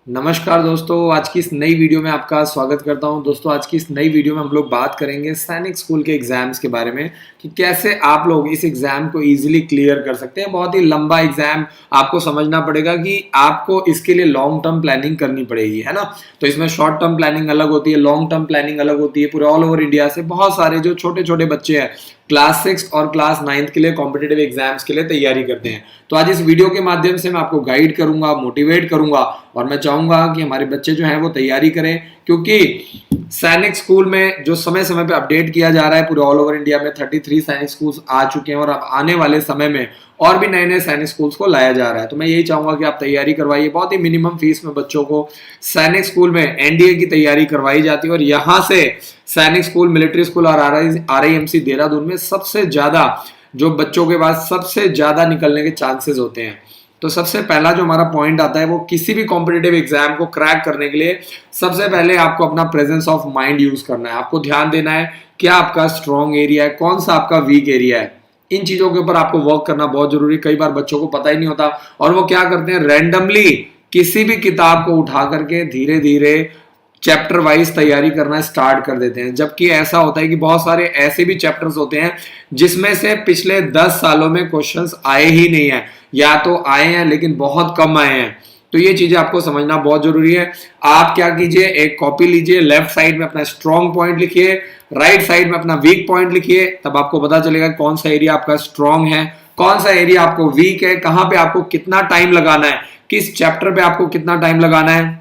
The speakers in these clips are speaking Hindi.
नमस्कार दोस्तों, आज की इस नई वीडियो में आपका स्वागत करता हूं। दोस्तों, आज की इस नई वीडियो में हम लोग बात करेंगे सैनिक स्कूल के एग्जाम्स के बारे में कि कैसे आप लोग इस एग्जाम को इजीली क्लियर कर सकते हैं। बहुत ही लंबा एग्जाम, आपको समझना पड़ेगा कि आपको इसके लिए लॉन्ग टर्म प्लानिंग करनी पड़ेगी, है ना। तो इसमें शॉर्ट टर्म प्लानिंग अलग होती है, लॉन्ग टर्म प्लानिंग अलग होती है। पूरे ऑल ओवर इंडिया से बहुत सारे जो छोटे छोटे बच्चे हैं क्लास 6 और क्लास 9 के लिए कॉम्पिटेटिव एग्जाम्स के लिए तैयारी करते हैं। तो आज इस वीडियो के माध्यम से मैं आपको गाइड करूंगा, मोटिवेट करूंगा और मैं चाहूंगा कि हमारे बच्चे जो हैं वो तैयारी करें, क्योंकि सैनिक स्कूल में जो समय समय पे अपडेट किया जा रहा है, पूरे ऑल ओवर इंडिया में 33 सैनिक स्कूल्स आ चुके हैं और अब आने वाले समय में और भी नए नए सैनिक स्कूल्स को लाया जा रहा है। तो मैं यही चाहूंगा कि आप तैयारी करवाइए। बहुत ही मिनिमम फीस में बच्चों को सैनिक स्कूल में एनडीए की तैयारी करवाई जाती है और यहाँ से सैनिक स्कूल, मिलिट्री स्कूल और आरआईएमसी देहरादून में सबसे ज्यादा जो बच्चों के पास सबसे ज्यादा निकलने के चांसेस होते हैं। तो सबसे पहला जो हमारा पॉइंट आता है वो किसी भी कॉम्पिटेटिव एग्जाम को क्रैक करने के लिए सबसे पहले आपको अपना प्रेजेंस ऑफ माइंड यूज करना है। आपको ध्यान देना है क्या आपका स्ट्रॉन्ग एरिया है, कौन सा आपका वीक एरिया है। इन चीजों के ऊपर आपको वर्क करना बहुत जरूरी है। कई बार बच्चों को पता ही नहीं होता और वो क्या करते हैं, रैंडमली किसी भी किताब को उठा करके धीरे धीरे चैप्टर वाइज तैयारी करना स्टार्ट कर देते हैं। जबकि ऐसा होता है कि बहुत सारे ऐसे भी चैप्टर्स होते हैं जिसमें से पिछले 10 सालों में क्वेश्चंस आए ही नहीं है, या तो आए हैं लेकिन बहुत कम आए हैं। तो ये चीजें आपको समझना बहुत जरूरी है। आप क्या कीजिए, एक कॉपी लीजिए, लेफ्ट साइड में अपना स्ट्रॉन्ग पॉइंट लिखिए, राइट साइड में अपना वीक पॉइंट लिखिए। तब आपको पता चलेगा कौन सा एरिया आपका स्ट्रॉन्ग है, कौन सा एरिया आपको वीक है, कहां पे आपको कितना टाइम लगाना है, किस चैप्टर पे आपको कितना टाइम लगाना है,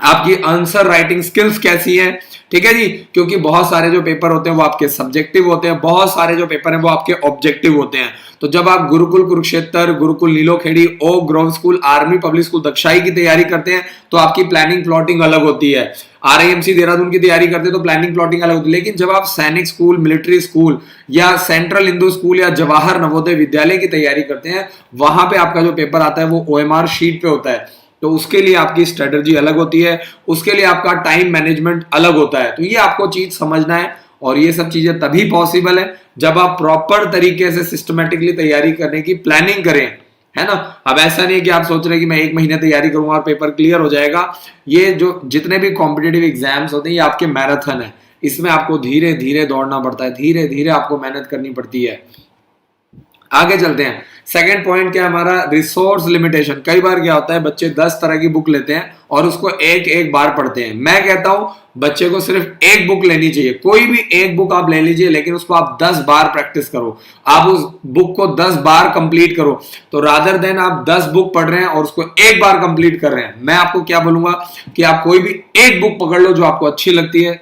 आपकी आंसर राइटिंग स्किल्स कैसी है। ठीक है जी, क्योंकि बहुत सारे जो पेपर होते हैं वो आपके सब्जेक्टिव होते हैं, बहुत सारे जो पेपर हैं वो आपके ऑब्जेक्टिव होते हैं। तो जब आप Gurukul Kurukshetra, Gurukul Nilokheri, Oak Grove school, army public school Dagshai की तैयारी करते हैं तो आपकी प्लानिंग प्लॉटिंग अलग होती है। आरआईएमसी देहरादून की तैयारी करते हैं तो प्लानिंग प्लॉटिंग अलग होती है। लेकिन जब आप सैनिक स्कूल, मिलिट्री स्कूल या सेंट्रल हिंदू स्कूल या जवाहर नवोदय विद्यालय की तैयारी करते हैं, वहां पे आपका जो पेपर आता है वो ओएमआर शीट पे होता है। तो उसके लिए आपकी स्ट्रेटजी अलग होती है, उसके लिए आपका टाइम मैनेजमेंट अलग होता है। तो ये आपको चीज समझना है और ये सब चीजें तभी पॉसिबल है जब आप प्रॉपर तरीके से सिस्टमेटिकली तैयारी करने की प्लानिंग करें, है ना। अब ऐसा नहीं है कि आप सोच रहे हैं कि मैं 1 महीने तैयारी करूंगा और पेपर क्लियर हो जाएगा। ये जो जितने भी कॉम्पिटेटिव एग्जाम्स होते हैं ये आपके मैराथन है। इसमें आपको धीरे धीरे दौड़ना पड़ता है, धीरे धीरे आपको मेहनत करनी पड़ती है। आगे चलते हैं। सेकंड पॉइंट क्या है हमारा, रिसोर्स लिमिटेशन। कई बार क्या होता है, बच्चे 10 तरह की बुक लेते हैं और उसको एक एक बार पढ़ते हैं। मैं कहता हूं बच्चे को सिर्फ एक बुक लेनी चाहिए, कोई भी एक बुक आप ले लीजिए, लेकिन उसको आप 10 बार प्रैक्टिस करो, आप उस बुक को 10 बार कंप्लीट करो। तो रादर देन आप 10 बुक पढ़ रहे हैं और उसको एक बार कंप्लीट कर रहे हैं, मैं आपको क्या बोलूंगा कि आप कोई भी एक बुक पकड़ लो जो आपको अच्छी लगती है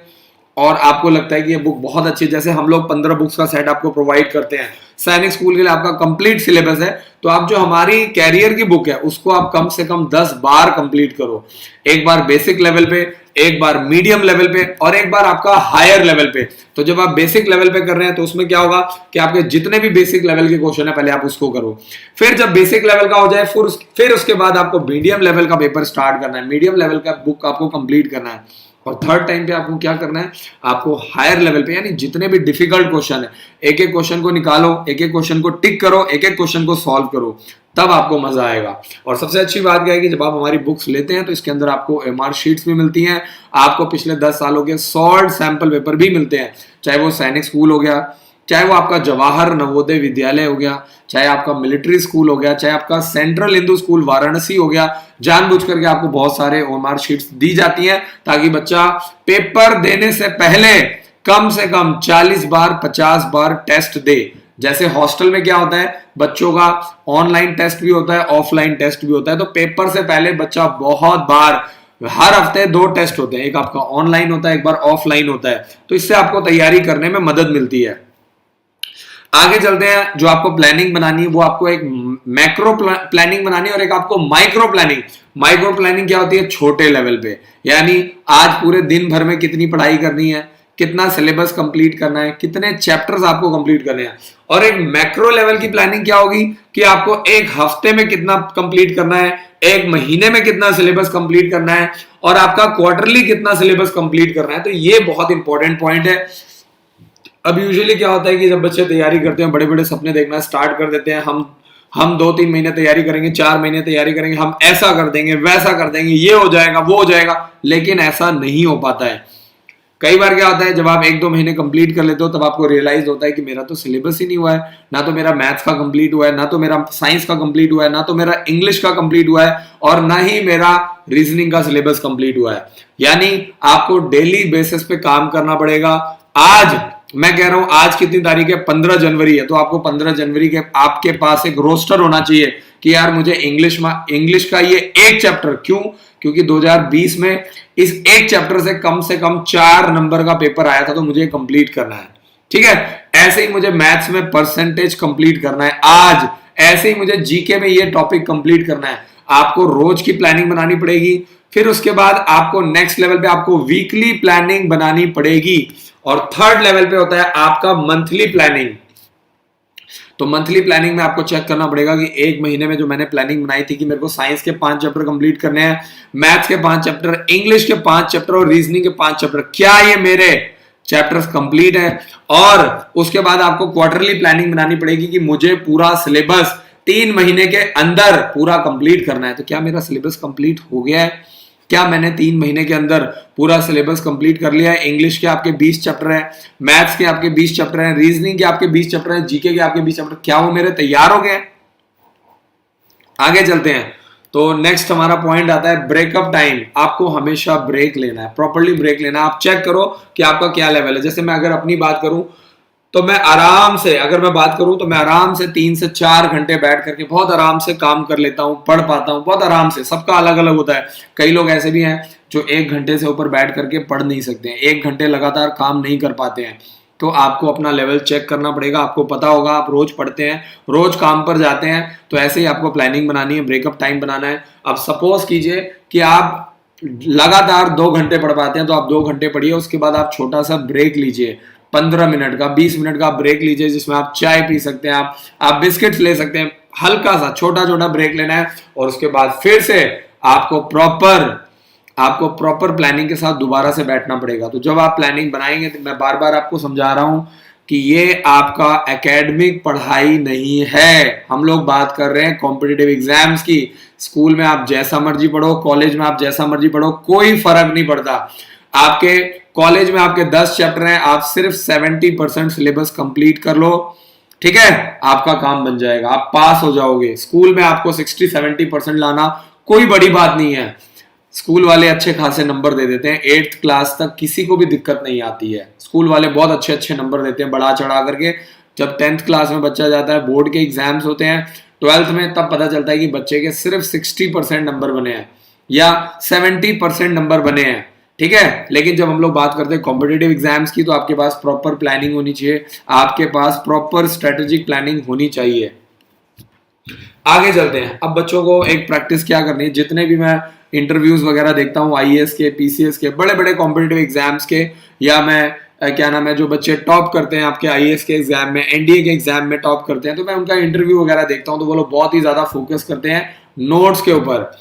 और आपको लगता है कि ये बुक बहुत अच्छी है। जैसे हम लोग 15 बुक्स का सेट आपको प्रोवाइड करते हैं सैनिक स्कूल के लिए, आपका कंप्लीट सिलेबस है। तो आप जो हमारी कैरियर की बुक है उसको आप कम से कम 10 बार कंप्लीट करो। एक बार बेसिक लेवल पे, एक बार मीडियम लेवल पे और एक बार आपका हायर लेवल पे। तो जब आप बेसिक लेवल पे कर रहे हैं तो उसमें क्या होगा कि आपके जितने भी बेसिक लेवल के क्वेश्चन है पहले आप उसको करो। फिर जब बेसिक लेवल का हो जाए फिर उसके बाद आपको मीडियम लेवल का पेपर स्टार्ट करना है, मीडियम लेवल का बुक आपको कंप्लीट करना है। और थर्ड टाइम पे आपको क्या करना है, आपको हायर लेवल पे, यानी जितने भी डिफिकल्ट क्वेश्चन है एक एक क्वेश्चन को निकालो, एक एक क्वेश्चन को टिक करो, एक एक क्वेश्चन को सॉल्व करो, तब आपको मजा आएगा। और सबसे अच्छी बात क्या है कि जब आप हमारी बुक्स लेते हैं तो इसके अंदर आपको एमआर शीट्स भी मिलती हैं, आपको पिछले 10 सालों के सॉल्व सैंपल पेपर भी मिलते हैं। चाहे वो सैनिक स्कूल हो गया, चाहे वो आपका जवाहर नवोदय विद्यालय हो गया, चाहे आपका मिलिट्री स्कूल हो गया, चाहे आपका सेंट्रल हिंदू स्कूल वाराणसी हो गया, जानबूझ करके आपको बहुत सारे ओएमआर शीट्स दी जाती हैं ताकि बच्चा पेपर देने से पहले कम से कम 40 बार 50 बार टेस्ट दे। जैसे हॉस्टल में क्या होता है, बच्चों का ऑनलाइन टेस्ट भी होता है, ऑफलाइन टेस्ट भी होता है। तो पेपर से पहले बच्चा बहुत बार, हर हफ्ते 2 टेस्ट होते हैं, एक आपका ऑनलाइन होता है, एक बार ऑफलाइन होता है। तो इससे आपको तैयारी करने में मदद मिलती है। आगे चलते हैं। जो आपको प्लानिंग बनानी है वो आपको एक मैक्रो प्लानिंग बनानी है और एक आपको माइक्रो प्लानिंग। माइक्रो प्लानिंग क्या होती है, छोटे लेवल पे, यानी आज पूरे दिन भर में कितनी पढ़ाई करनी है, कितना सिलेबस कंप्लीट करना है, कितने चैप्टर्स आपको कंप्लीट करने हैं। और एक मैक्रो लेवल की प्लानिंग क्या होगी कि आपको एक हफ्ते में कितना कंप्लीट करना है, एक महीने में कितना सिलेबस कंप्लीट करना है और आपका क्वार्टरली कितना सिलेबस कंप्लीट करना है। तो ये बहुत इंपॉर्टेंट पॉइंट है। अब यूजुअली क्या होता है कि जब बच्चे तैयारी करते हैं बड़े बड़े सपने देखना स्टार्ट कर देते हैं, हम हम 2-3 महीने तैयारी करेंगे, 4 महीने तैयारी करेंगे, हम ऐसा कर देंगे, वैसा कर देंगे, ये हो जाएगा, वो हो जाएगा, लेकिन ऐसा नहीं हो पाता है। कई बार क्या होता है, जब आप 1-2 महीने कंप्लीट कर लेते हो तब आपको रियलाइज होता है कि मेरा तो सिलेबस ही नहीं हुआ है, ना तो मेरा मैथ्स का कंप्लीट हुआ है, ना तो मेरा साइंस का कंप्लीट हुआ है, ना तो मेरा इंग्लिश का कंप्लीट हुआ है, और ना ही मेरा रीजनिंग का सिलेबस कंप्लीट हुआ है। यानी आपको डेली बेसिस पे काम करना पड़ेगा। आज मैं कह रहा हूं, आज कितनी तारीख है, 15 जनवरी है, तो आपको 15 जनवरी के आपके पास एक रोस्टर होना चाहिए कि यार मुझे इंग्लिश का ये एक चैप्टर, क्यों, क्योंकि 2020 में इस एक चैप्टर से कम 4 नंबर का पेपर आया था, तो मुझे कंप्लीट करना है। ठीक है, ऐसे ही मुझे मैथ्स में परसेंटेज कंप्लीट करना है आज, ऐसे ही मुझे जीके में ये टॉपिक कंप्लीट करना है। आपको रोज की प्लानिंग बनानी पड़ेगी, फिर उसके बाद आपको नेक्स्ट लेवल पे आपको वीकली प्लानिंग बनानी पड़ेगी, और थर्ड लेवल पे होता है आपका मंथली प्लानिंग। तो मंथली प्लानिंग में आपको चेक करना पड़ेगा कि एक महीने में जो मैंने प्लानिंग बनाई थी कि मेरे को साइंस के 5 चैप्टर कंप्लीट करने हैं, मैथ्स के 5 चैप्टर, इंग्लिश के 5 चैप्टर और रीजनिंग के 5 चैप्टर, क्या ये मेरे चैप्टर्स कंप्लीट है। और उसके बाद आपको क्वार्टरली प्लानिंग बनानी पड़ेगी कि मुझे पूरा सिलेबस 3 महीने के अंदर पूरा कंप्लीट करना है। तो क्या मेरा सिलेबस कंप्लीट हो गया है, क्या मैंने 3 महीने के अंदर पूरा सिलेबस कंप्लीट कर लिया है। इंग्लिश के आपके 20 चैप्टर हैं, मैथ्स के आपके 20 चैप्टर हैं, रीजनिंग के आपके 20 चैप्टर हैं, जीके के आपके 20 चैप्टर, क्या वो मेरे तैयार हो गए। आगे चलते हैं। तो नेक्स्ट हमारा पॉइंट आता है ब्रेकअप टाइम। आपको हमेशा ब्रेक लेना है, प्रॉपर्ली ब्रेक लेना है। आप चेक करो कि आपका क्या लेवल है। जैसे मैं अगर अपनी बात करूं तो मैं आराम से, अगर मैं बात करूं तो मैं आराम से 3 से 4 घंटे बैठ करके बहुत आराम से काम कर लेता हूं, पढ़ पाता हूं बहुत आराम से। सबका अलग अलग होता है। कई लोग ऐसे भी हैं जो 1 घंटे से ऊपर बैठ करके पढ़ नहीं सकते हैं, 1 घंटे लगातार काम नहीं कर पाते हैं। तो आपको अपना लेवल चेक करना पड़ेगा। आपको पता होगा, आप रोज पढ़ते हैं, रोज काम पर जाते हैं, तो ऐसे ही आपको प्लानिंग बनानी है, ब्रेकअप टाइम बनाना है। अब सपोज कीजिए कि आप लगातार 2 घंटे पढ़ पाते हैं, तो आप 2 घंटे पढ़िए, उसके बाद आप छोटा सा ब्रेक लीजिए, 15 मिनट का, 20 मिनट का ब्रेक लीजिए, जिसमें आप चाय पी सकते हैं, आप बिस्किट्स ले सकते हैं। हल्का सा छोटा छोटा ब्रेक लेना है, और उसके बाद फिर से आपको प्रॉपर प्लानिंग के साथ दोबारा से बैठना पड़ेगा। तो जब आप प्लानिंग बनाएंगे, तो मैं बार बार आपको समझा रहा हूं कि ये आपका एकेडमिक पढ़ाई नहीं है। हम लोग बात कर रहे हैं कॉम्पिटिटिव एग्जाम्स की। स्कूल में आप जैसा मर्जी पढ़ो, कॉलेज में आप जैसा मर्जी पढ़ो, कोई फर्क नहीं पड़ता। आपके कॉलेज में आपके 10 चैप्टर हैं, आप सिर्फ 70% सिलेबस कंप्लीट कर लो, ठीक है, आपका काम बन जाएगा, आप पास हो जाओगे। स्कूल में आपको 60-70% लाना कोई बड़ी बात नहीं है। स्कूल वाले अच्छे खासे नंबर दे देते हैं, 8th क्लास तक किसी को भी दिक्कत नहीं आती है। स्कूल वाले बहुत अच्छे अच्छे नंबर देते हैं बढ़ा चढ़ा करके। जब 10th क्लास में बच्चा जाता है, बोर्ड के एग्जाम्स होते हैं 12th में, तब पता चलता है कि बच्चे के सिर्फ 60% नंबर बने हैं या 70% नंबर बने हैं, ठीक है। लेकिन जब हम लोग बात करते हैं कॉम्पिटिटिव एग्जाम्स की, तो आपके पास प्रॉपर प्लानिंग होनी चाहिए, आपके पास प्रॉपर स्ट्रेटेजिक प्लानिंग होनी चाहिए। आगे चलते हैं। अब बच्चों को एक प्रैक्टिस क्या करनी है, जितने भी मैं इंटरव्यूज वगैरह देखता हूँ, आईएएस के, पीसीएस के, बड़े बड़े कॉम्पिटिटिव एग्जाम्स के, या मैं क्या नाम है, जो बच्चे टॉप करते हैं आपके आईएएस के एग्जाम में, एनडीए के एग्जाम में टॉप करते हैं, तो मैं उनका इंटरव्यू वगैरह देखता हूँ, तो वो लोग बहुत ही ज्यादा फोकस करते हैं नोट्स के ऊपर।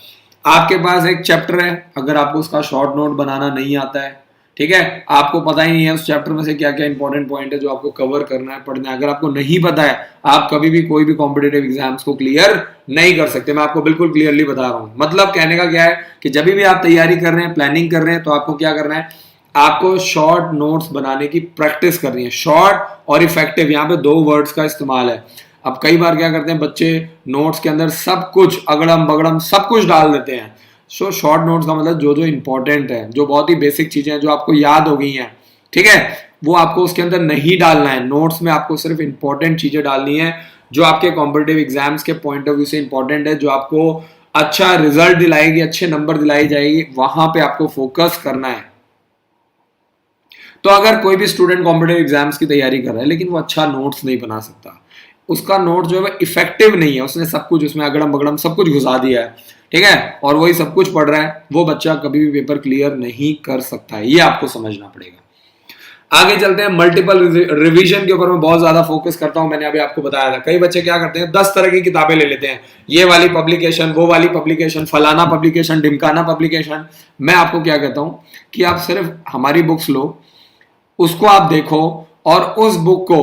आपके पास एक चैप्टर है, अगर आपको उसका शॉर्ट नोट बनाना नहीं आता है, ठीक है, आपको पता ही नहीं है उस चैप्टर में से क्या क्या इंपॉर्टेंट पॉइंट है जो आपको कवर करना है, पढ़ना है, अगर आपको नहीं पता है, आप कभी भी कोई भी कॉम्पिटिटिव एग्जाम्स को क्लियर नहीं कर सकते। मैं आपको बिल्कुल क्लियरली बता रहा हूं। मतलब कहने का क्या है कि जब भी आप तैयारी कर रहे हैं, प्लानिंग कर रहे हैं, तो आपको क्या करना है, आपको शॉर्ट नोट्स बनाने की प्रैक्टिस करनी है। शॉर्ट और इफेक्टिव, यहाँ पे 2 वर्ड्स का इस्तेमाल है। अब कई बार क्या करते हैं बच्चे, नोट्स के अंदर सब कुछ अगड़म बगड़म सब कुछ डाल देते हैं। सो शॉर्ट नोट्स का मतलब जो जो इंपॉर्टेंट है, जो बहुत ही बेसिक चीजें हैं, जो आपको याद हो गई हैं, ठीक है, वो आपको उसके अंदर नहीं डालना है। नोट्स में आपको सिर्फ इंपॉर्टेंट चीजें डालनी है, जो आपके कॉम्पिटिटिव एग्जाम्स के पॉइंट ऑफ व्यू से इंपॉर्टेंट है, जो आपको अच्छा रिजल्ट दिलाएगी, अच्छे नंबर दिलाई जाएगी, वहां पे आपको फोकस करना है। तो अगर कोई भी स्टूडेंट कॉम्पिटिटिव एग्जाम्स की तैयारी कर रहा है, लेकिन वो अच्छा नोट्स नहीं बना सकता, उसका नोट जो है वो इफेक्टिव नहीं है, उसने सब कुछ उसमें अगड़म बगड़म सब कुछ घुसा दिया है, ठीक है, और वही सब कुछ पढ़ रहा है, वो बच्चा कभी भी पेपर क्लियर नहीं कर सकता है। ये आपको समझना पड़ेगा। आगे चलते हैं। मल्टीपल रिवीजन के ऊपर मैं बहुत ज्यादा फोकस करता हूं। मैंने अभी आपको बताया था, कई बच्चे क्या करते हैं, 10 तरह की किताबें ले लेते हैं, ये वाली पब्लिकेशन, वो वाली पब्लिकेशन, फलाना पब्लिकेशन, ढिमकाना पब्लिकेशन। मैं आपको क्या कहता हूं कि आप सिर्फ हमारी बुक्स लो, उसको आप देखो, और उस बुक को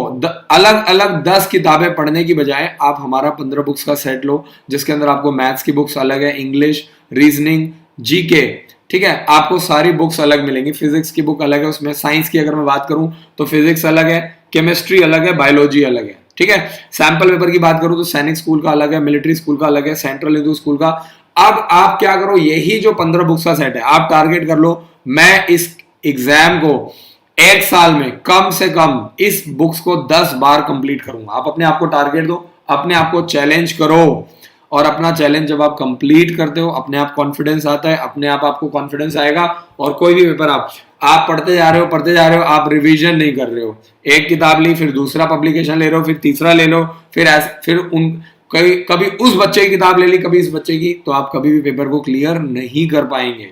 अलग अलग 10 किताबें पढ़ने की बजाय आप हमारा 15 बुक्स का सेट लो, जिसके अंदर आपको मैथ्स की बुक्स अलग है, इंग्लिश, रीजनिंग, जीके, ठीक है, आपको सारी बुक्स अलग मिलेंगी। फिजिक्स की बुक अलग है, उसमें साइंस की अगर मैं बात करूं तो फिजिक्स अलग है, केमिस्ट्री अलग है, बायोलॉजी अलग है, ठीक है। सैंपल पेपर की बात करूं तो सैनिक स्कूल का अलग है, मिलिट्री स्कूल का अलग है, सेंट्रल हिंदू स्कूल का। अब आप क्या करो, यही जो 15 बुक्स का सेट है आप टारगेट कर लो, मैं इस एग्जाम को एक साल में कम से कम इस बुक्स को 10 बार कंप्लीट करूंगा। आप अपने आप को टारगेट दो, अपने आप को चैलेंज करो, और अपना चैलेंज जब आप कंप्लीट करते हो अपने आप कॉन्फिडेंस आता है, अपने आप आपको कॉन्फिडेंस आएगा। और कोई भी पेपर आप पढ़ते जा रहे हो, आप रिवीजन नहीं कर रहे हो, एक किताब ली फिर दूसरा पब्लिकेशन ले रहे हो, फिर तीसरा ले लो, फिर उन कभी उस बच्चे की किताब ले ली, कभी इस बच्चे की, तो आप कभी भी पेपर को क्लियर नहीं कर पाएंगे,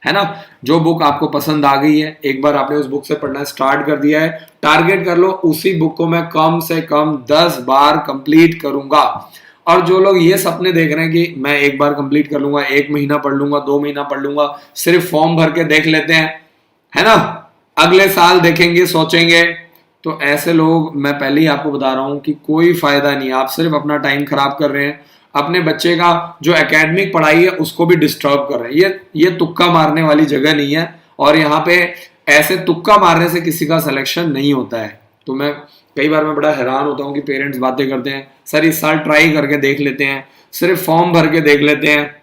है ना। जो बुक आपको पसंद आ गई है, एक बार आपने उस बुक से पढ़ना स्टार्ट कर दिया है, टारगेट कर लो उसी बुक को मैं कम से कम 10 बार कंप्लीट करूंगा। और जो लोग ये सपने देख रहे हैं कि मैं एक बार कंप्लीट कर लूंगा, 1 महीना पढ़ लूंगा, 2 महीना पढ़ लूंगा, सिर्फ फॉर्म भर के देख लेते हैं, है ना, अगले साल देखेंगे सोचेंगे, तो ऐसे लोग, मैं पहले ही आपको बता रहा हूं कि कोई फायदा नहीं। आप सिर्फ अपना टाइम खराब कर रहे हैं, अपने बच्चे का जो एकेडमिक पढ़ाई है उसको भी डिस्टर्ब कर रहे हैं। ये तुक्का मारने वाली जगह नहीं है, और यहाँ पे ऐसे तुक्का मारने से किसी का सिलेक्शन नहीं होता है। तो कई बार मैं बड़ा हैरान होता हूँ कि पेरेंट्स बातें करते हैं, सर इस साल ट्राई करके देख लेते हैं, सिर्फ फॉर्म भर के देख लेते हैं,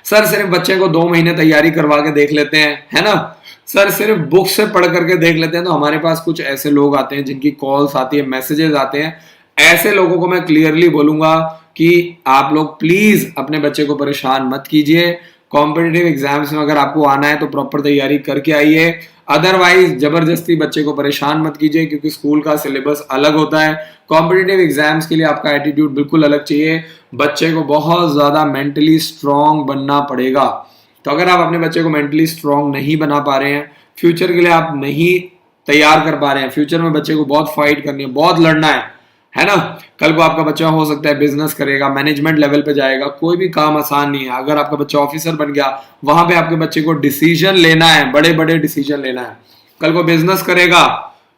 सर सिर्फ बच्चे को 2 महीने तैयारी करवा के देख लेते हैं, है ना, सर सिर्फ बुक से पढ़ करके देख लेते हैं। तो हमारे पास कुछ ऐसे लोग आते हैं जिनकी कॉल्स आती है, मैसेजेस आते हैं, ऐसे लोगों को मैं क्लियरली बोलूंगा कि आप लोग प्लीज अपने बच्चे को परेशान मत कीजिए। कॉम्पिटिटिव एग्जाम्स में अगर आपको आना है तो प्रॉपर तैयारी करके आइए, अदरवाइज जबरदस्ती बच्चे को परेशान मत कीजिए, क्योंकि स्कूल का सिलेबस अलग होता है। कॉम्पिटिटिव एग्जाम्स के लिए आपका एटीट्यूड बिल्कुल अलग चाहिए, बच्चे को बहुत ज्यादा मेंटली स्ट्रांग बनना पड़ेगा। तो अगर आप अपने बच्चे को मेंटली स्ट्रांग नहीं बना पा रहे हैं, फ्यूचर के लिए आप नहीं तैयार कर पा रहे हैं, फ्यूचर में बच्चे को बहुत फाइट करनी है, बहुत लड़ना है ना। कल को आपका बच्चा हो सकता है बिजनेस करेगा, मैनेजमेंट लेवल पे जाएगा, कोई भी काम आसान नहीं है। अगर आपका बच्चा ऑफिसर बन गया, वहां पे आपके बच्चे को डिसीजन लेना है, बड़े बड़े डिसीजन लेना है। कल को बिजनेस करेगा,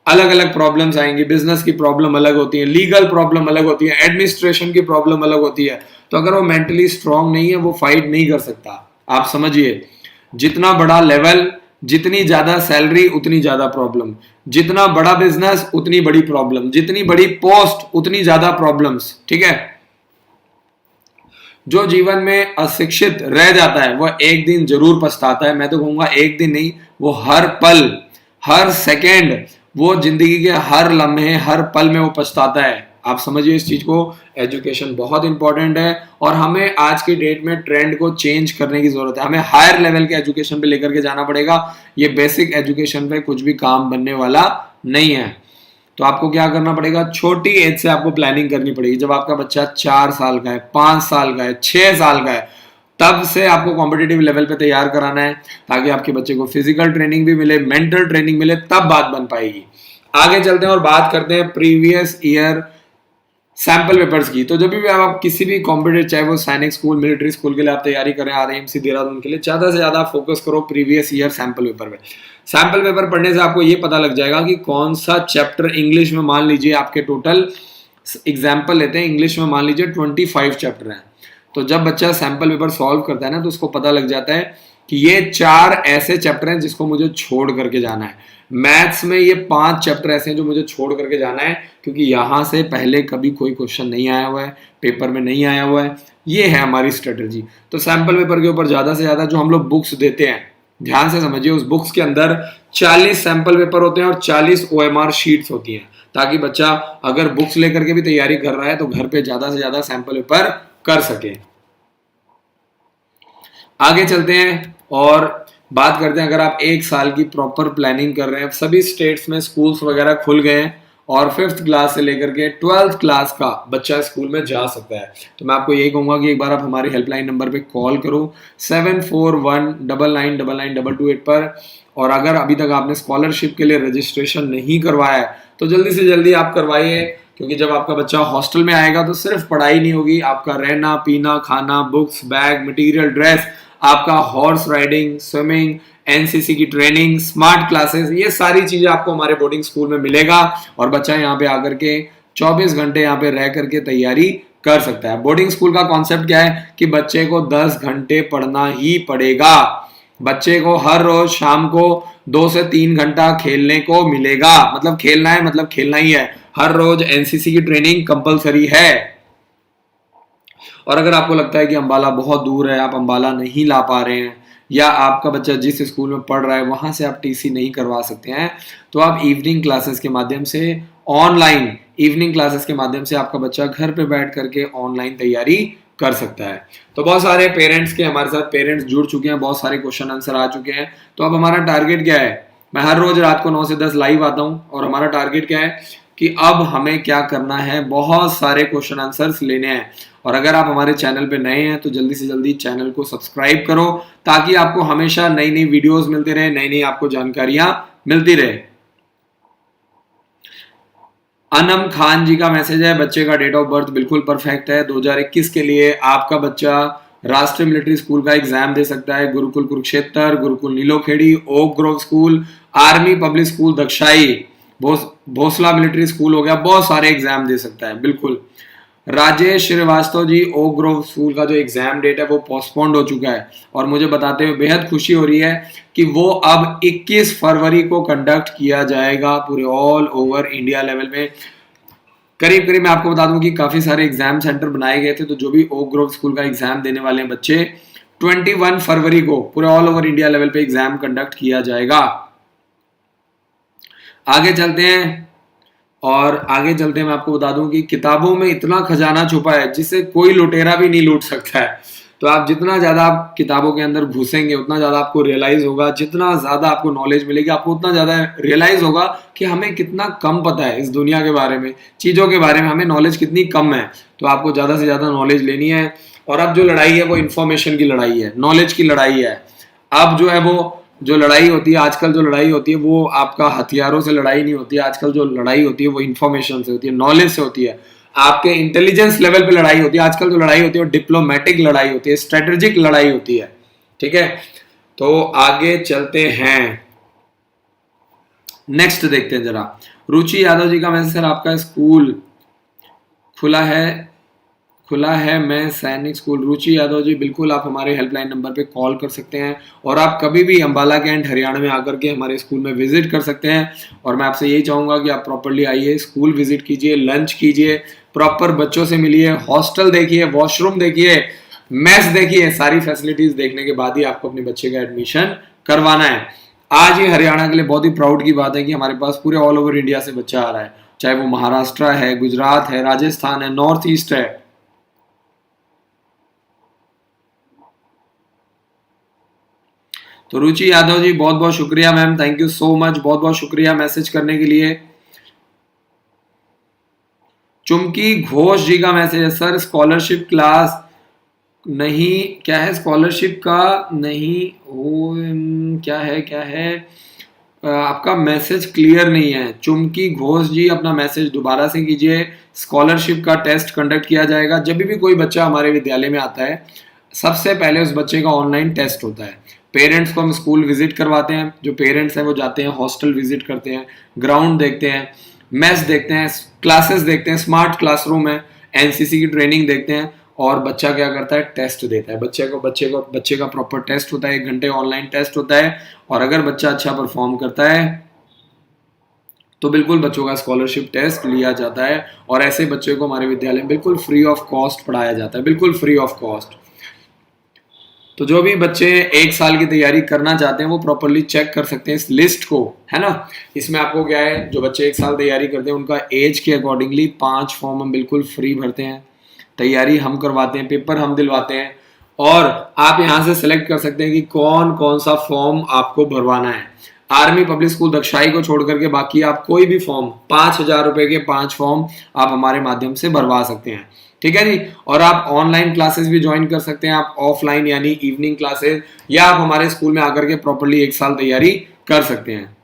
अलग अलग प्रॉब्लम्स आएंगी, बिजनेस की प्रॉब्लम अलग होती है, लीगल प्रॉब्लम अलग होती है, एडमिनिस्ट्रेशन की प्रॉब्लम अलग होती है। तो अगर वो मेंटली स्ट्रांग नहीं है, वो फाइट नहीं कर सकता। आप समझिए, जितना बड़ा लेवल, जितनी ज्यादा सैलरी उतनी ज्यादा प्रॉब्लम, जितना बड़ा बिजनेस उतनी बड़ी प्रॉब्लम, जितनी बड़ी पोस्ट उतनी ज्यादा प्रॉब्लम्स, ठीक है। जो जीवन में अशिक्षित रह जाता है वह एक दिन जरूर पछताता है। मैं तो कहूंगा एक दिन नहीं, वो हर पल, हर सेकेंड, वो जिंदगी के हर लम्हे, हर पल में वो पछताता है। आप समझिए इस चीज को। एजुकेशन बहुत इंपॉर्टेंट है, और हमें आज की डेट में ट्रेंड को चेंज करने की जरूरत है। हमें हायर लेवल के एजुकेशन पे लेकर के जाना पड़ेगा। ये बेसिक एजुकेशन पे कुछ भी काम बनने वाला नहीं है। तो आपको क्या करना पड़ेगा, छोटी एज से आपको प्लानिंग करनी पड़ेगी। जब आपका बच्चा 4 साल का है, 5 साल का है, 6 साल का है, तब से आपको कॉम्पिटिटिव लेवल पे तैयार कराना है, ताकि आपके बच्चे को फिजिकल ट्रेनिंग भी मिले, मेंटल ट्रेनिंग मिले, तब बात बन पाएगी। आगे चलते हैं और बात करते हैं प्रीवियस ईयर सैंपल पेपर्स की। तो जब भी आप किसी भी कॉम्पिटेटिव, चाहे वो सैनिक स्कूल, मिलिट्री स्कूल के लिए आप तैयारी करें, आरएमसी देहरादून के लिए, ज्यादा से ज्यादा फोकस करो प्रीवियस ईयर सैंपल पेपर पे। सैंपल पेपर पढ़ने से आपको ये पता लग जाएगा कि कौन सा चैप्टर इंग्लिश में, मान लीजिए आपके टोटल एग्जाम्पल लेते हैं, इंग्लिश में मान लीजिए 25 चैप्टर हैं। तो जब बच्चा सैंपल पेपर सॉल्व करता है ना, तो उसको पता लग जाता है कि ये 4 ऐसे चैप्टर हैं जिसको मुझे छोड़ करके जाना है। मैथ्स में ये 5 चैप्टर ऐसे हैं जो मुझे छोड़ करके जाना है, क्योंकि यहां से पहले कभी कोई क्वेश्चन नहीं आया हुआ है, पेपर में नहीं आया हुआ है। ये है हमारी स्ट्रेटेजी। तो सैंपल पेपर के ऊपर ज्यादा से ज्यादा जो हम लोग बुक्स देते हैं, ध्यान से समझिए, उस बुक्स के अंदर 40 सैंपल पेपर होते हैं और 40 OMR शीट्स होती हैं, ताकि बच्चा अगर बुक्स लेकर के भी तैयारी कर रहा है तो घर पे ज्यादा से ज्यादा सैंपल पेपर कर सके। आगे चलते हैं और बात करते हैं, अगर आप 1 साल की प्रॉपर प्लानिंग कर रहे हैं, सभी स्टेट्स में स्कूल्स वगैरह खुल गए हैं और 5th क्लास से लेकर के 12th क्लास का बच्चा स्कूल में जा सकता है, तो मैं आपको यही कहूंगा कि एक बार आप हमारे हेल्पलाइन नंबर पे कॉल करो 7419992228 पर। और अगर अभी तक आपने स्कॉलरशिप के लिए रजिस्ट्रेशन नहीं करवाया है तो जल्दी से जल्दी आप करवाइए, क्योंकि जब आपका बच्चा हॉस्टल में आएगा तो सिर्फ पढ़ाई नहीं होगी, आपका रहना, पीना, खाना, बुक्स, बैग, मटेरियल, ड्रेस, आपका हॉर्स राइडिंग, स्विमिंग, एनसीसी की ट्रेनिंग, स्मार्ट क्लासेस, ये सारी चीजें आपको हमारे बोर्डिंग स्कूल में मिलेगा और बच्चा यहाँ पे आकर के 24 घंटे यहाँ पे रह करके तैयारी कर सकता है। बोर्डिंग स्कूल का कॉन्सेप्ट क्या है कि बच्चे को 10 घंटे पढ़ना ही पड़ेगा। बच्चे को हर रोज शाम को 2 से 3 घंटा खेलने को मिलेगा। मतलब खेलना है, मतलब खेलना ही है। हर रोज एनसीसी की ट्रेनिंग कंपलसरी है। और अगर आपको लगता है कि अंबाला बहुत दूर है, आप अंबाला नहीं ला पा रहे हैं, या आपका बच्चा जिस स्कूल में पढ़ रहा है वहां से आप टीसी नहीं करवा सकते हैं, तो आप इवनिंग क्लासेस के माध्यम से, ऑनलाइन इवनिंग क्लासेस के माध्यम से आपका बच्चा घर पे बैठ करके ऑनलाइन तैयारी कर सकता है। तो बहुत सारे पेरेंट्स के हमारे साथ पेरेंट्स जुड़ चुके हैं, बहुत सारे क्वेश्चन आंसर आ चुके हैं। तो अब हमारा टारगेट क्या है? मैं हर रोज रात को 9 से 10 लाइव आता हूं और हमारा टारगेट क्या है कि अब हमें क्या करना है, बहुत सारे क्वेश्चन आंसर्स लेने हैं। और अगर आप हमारे चैनल पे नए हैं तो जल्दी से जल्दी चैनल को सब्सक्राइब करो ताकि आपको हमेशा नई नई वीडियोस मिलती रहे, नई नई आपको जानकारियां मिलती रहे। अनम खान जी का मैसेज है, बच्चे का डेट ऑफ बर्थ बिल्कुल परफेक्ट है। 2021 के लिए आपका बच्चा राष्ट्रीय मिलिट्री स्कूल का एग्जाम दे सकता है। Gurukul Kurukshetra, Gurukul Nilokheri, Oak Grove school, army public school Dagshai, Bhonsala military school हो गया, बहुत सारे एग्जाम दे सकता है। बिल्कुल। Rajesh Srivastava ji, Oak Grove school का जो एग्जाम डेट है वो पोस्टपोन्ड हो चुका है और मुझे बताते हुए बेहद खुशी हो रही है कि वो अब 21 फरवरी को कंडक्ट किया जाएगा पूरे ऑल ओवर इंडिया लेवल में। करीब करीब मैं आपको बता दूं कि काफी सारे एग्जाम सेंटर बनाए गए थे, तो जो भी ओक ग्रोव स्कूल का एग्जाम देने वाले हैं बच्चे, 21 फरवरी को पूरे ऑल ओवर इंडिया लेवल पे एग्जाम कंडक्ट किया जाएगा। आगे चलते हैं और आगे चलते मैं आपको बता दूं कि किताबों में इतना खजाना छुपा है जिसे कोई लुटेरा भी नहीं लूट सकता है। तो आप जितना ज्यादा आप किताबों के अंदर घुसेंगे उतना ज्यादा आपको रियलाइज होगा, जितना ज्यादा आपको नॉलेज मिलेगी आपको उतना ज्यादा रियलाइज होगा कि हमें कितना कम पता है इस दुनिया के बारे में, चीजों के बारे में हमें नॉलेज कितनी कम है। तो आपको ज्यादा से ज्यादा नॉलेज लेनी है। और अब जो लड़ाई है वो इन्फॉर्मेशन की लड़ाई है, नॉलेज की लड़ाई है। अब जो है वो जो लड़ाई होती है आजकल, जो लड़ाई होती है वो आपका हथियारों से लड़ाई नहीं होती है। आजकल जो लड़ाई होती है वो इन्फॉर्मेशन से होती है, नॉलेज से होती है, आपके इंटेलिजेंस लेवल पे लड़ाई होती है। आजकल जो लड़ाई होती है वो डिप्लोमेटिक लड़ाई होती है, स्ट्रेटेजिक लड़ाई होती है। ठीक है, तो आगे चलते हैं, नेक्स्ट देखते हैं जरा। रुचि यादव जी का मैसेज, सर आपका स्कूल खुला है मैं सैनिक स्कूल। रुचि यादव जी, बिल्कुल आप हमारे हेल्पलाइन नंबर पे कॉल कर सकते हैं और आप कभी भी अंबाला कैंट हरियाणा में आकर के हमारे स्कूल में विजिट कर सकते हैं। और मैं आपसे यही चाहूंगा कि आप प्रॉपरली आइए, स्कूल विजिट कीजिए, लंच कीजिए, प्रॉपर बच्चों से मिलिए, हॉस्टल देखिए, वॉशरूम देखिए, मेस देखिए। सारी फैसिलिटीज देखने के बाद ही आपको अपने बच्चे का एडमिशन करवाना है। आज ये हरियाणा के लिए बहुत ही प्राउड की बात है कि हमारे पास पूरे ऑल ओवर इंडिया से बच्चा आ रहा है, चाहे वो महाराष्ट्र है, गुजरात है, राजस्थान है, नॉर्थ ईस्ट है। तो रुचि यादव जी बहुत बहुत शुक्रिया ma'am, thank you so much, बहुत बहुत शुक्रिया मैसेज करने के लिए। चुमकी घोष जी का मैसेज है, सर स्कॉलरशिप क्लास नहीं, क्या है स्कॉलरशिप का नहीं हो, क्या है आपका मैसेज क्लियर नहीं है। चुमकी घोष जी अपना मैसेज दोबारा से कीजिए। स्कॉलरशिप का टेस्ट कंडक्ट किया जाएगा। जब भी कोई बच्चा हमारे विद्यालय में आता है सबसे पहले उस बच्चे का ऑनलाइन टेस्ट होता है। पेरेंट्स को हम स्कूल विजिट करवाते हैं, जो पेरेंट्स हैं वो जाते हैं हॉस्टल विजिट करते हैं, ग्राउंड देखते हैं, मेस देखते हैं, क्लासेस देखते हैं, स्मार्ट क्लासरूम है, एनसीसी की ट्रेनिंग देखते हैं और बच्चा क्या करता है, टेस्ट देता है। बच्चे का प्रॉपर टेस्ट होता है, 1 घंटे ऑनलाइन टेस्ट होता है और अगर बच्चा अच्छा परफॉर्म करता है तो बिल्कुल बच्चों का स्कॉलरशिप टेस्ट लिया जाता है और ऐसे बच्चे को हमारे विद्यालय में बिल्कुल फ्री ऑफ कॉस्ट पढ़ाया जाता है, बिल्कुल फ्री ऑफ कॉस्ट। तो जो भी बच्चे 1 साल की तैयारी करना चाहते हैं वो प्रॉपरली चेक कर सकते हैं इस लिस्ट को, है ना। इसमें आपको क्या है, जो बच्चे 1 साल तैयारी करते हैं उनका एज के अकॉर्डिंगली 5 फॉर्म हम बिल्कुल फ्री भरते हैं, तैयारी हम करवाते हैं, पेपर हम दिलवाते हैं और आप यहाँ से सिलेक्ट कर सकते हैं कि कौन कौन सा फॉर्म आपको भरवाना है। आर्मी पब्लिक स्कूल दक्षाई को छोड़ करके बाकी आप कोई भी फॉर्म, 5,000 रुपए के 5 फॉर्म आप हमारे माध्यम से भरवा सकते हैं। ठीक है जी। और आप ऑनलाइन क्लासेस भी ज्वाइन कर सकते हैं, आप ऑफलाइन यानी इवनिंग क्लासेस, या आप हमारे स्कूल में आकर के प्रॉपरली 1 साल तैयारी कर सकते हैं।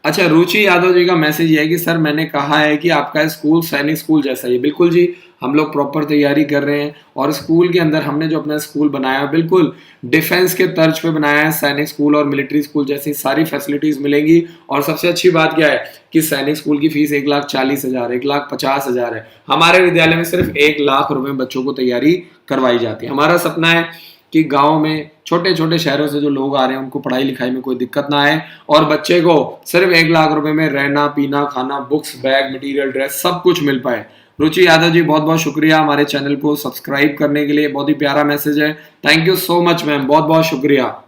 अच्छा, रुचि यादव जी का मैसेज ये है कि सर मैंने कहा है कि आपका स्कूल सैनिक स्कूल जैसा ही है। बिल्कुल जी, हम लोग प्रॉपर तैयारी कर रहे हैं और स्कूल के अंदर हमने जो अपना स्कूल बनाया है बिल्कुल डिफेंस के तर्ज पे बनाया है। सैनिक स्कूल और मिलिट्री स्कूल जैसी सारी फैसिलिटीज मिलेंगी। और सबसे अच्छी बात क्या है कि सैनिक स्कूल की फीस 1,40,000 1,50,000 है। हमारे विद्यालय में सिर्फ 1,00,000 रुपए में बच्चों को तैयारी करवाई जाती है। हमारा सपना है कि गांव में छोटे छोटे शहरों से जो लोग आ रहे हैं उनको पढ़ाई लिखाई में कोई दिक्कत ना आए और बच्चे को सिर्फ 1,00,000 रुपए में रहना पीना खाना बुक्स बैग मटेरियल ड्रेस सब कुछ मिल पाए। रुचि यादव जी बहुत बहुत शुक्रिया हमारे चैनल को सब्सक्राइब करने के लिए। बहुत ही प्यारा मैसेज है। Thank you so much ma'am, बहुत बहुत शुक्रिया।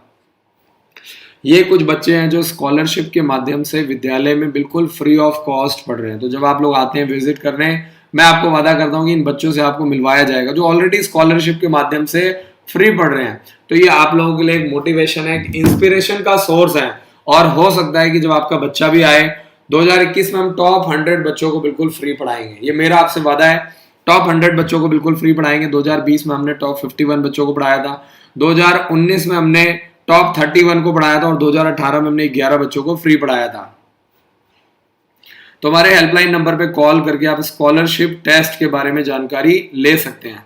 ये कुछ बच्चे हैं जो स्कॉलरशिप के माध्यम से विद्यालय में बिल्कुल फ्री ऑफ कॉस्ट पढ़ रहे हैं। तो जब आप लोग आते हैं विजिट करने, मैं आपको वादा करता हूँ कि इन बच्चों से आपको मिलवाया जाएगा जो ऑलरेडी स्कॉलरशिप के माध्यम से फ्री पढ़ रहे हैं। तो ये आप लोगों के लिए एक मोटिवेशन है, एक इंस्पिरेशन का सोर्स है। और हो सकता है कि जब आपका बच्चा भी आए 2021 में हम टॉप 100 बच्चों को बिल्कुल फ्री पढ़ाएंगे। ये मेरा आपसे वादा है, टॉप 100 बच्चों को बिल्कुल फ्री पढ़ाएंगे। 2020 में हमने टॉप 51 बच्चों को पढ़ाया था, 2019 में हमने टॉप 31 को पढ़ाया था और 2018 में हमने 11 बच्चों को फ्री पढ़ाया था। तो हमारे हेल्पलाइन नंबर पे कॉल करके आप स्कॉलरशिप टेस्ट के बारे में जानकारी ले सकते हैं।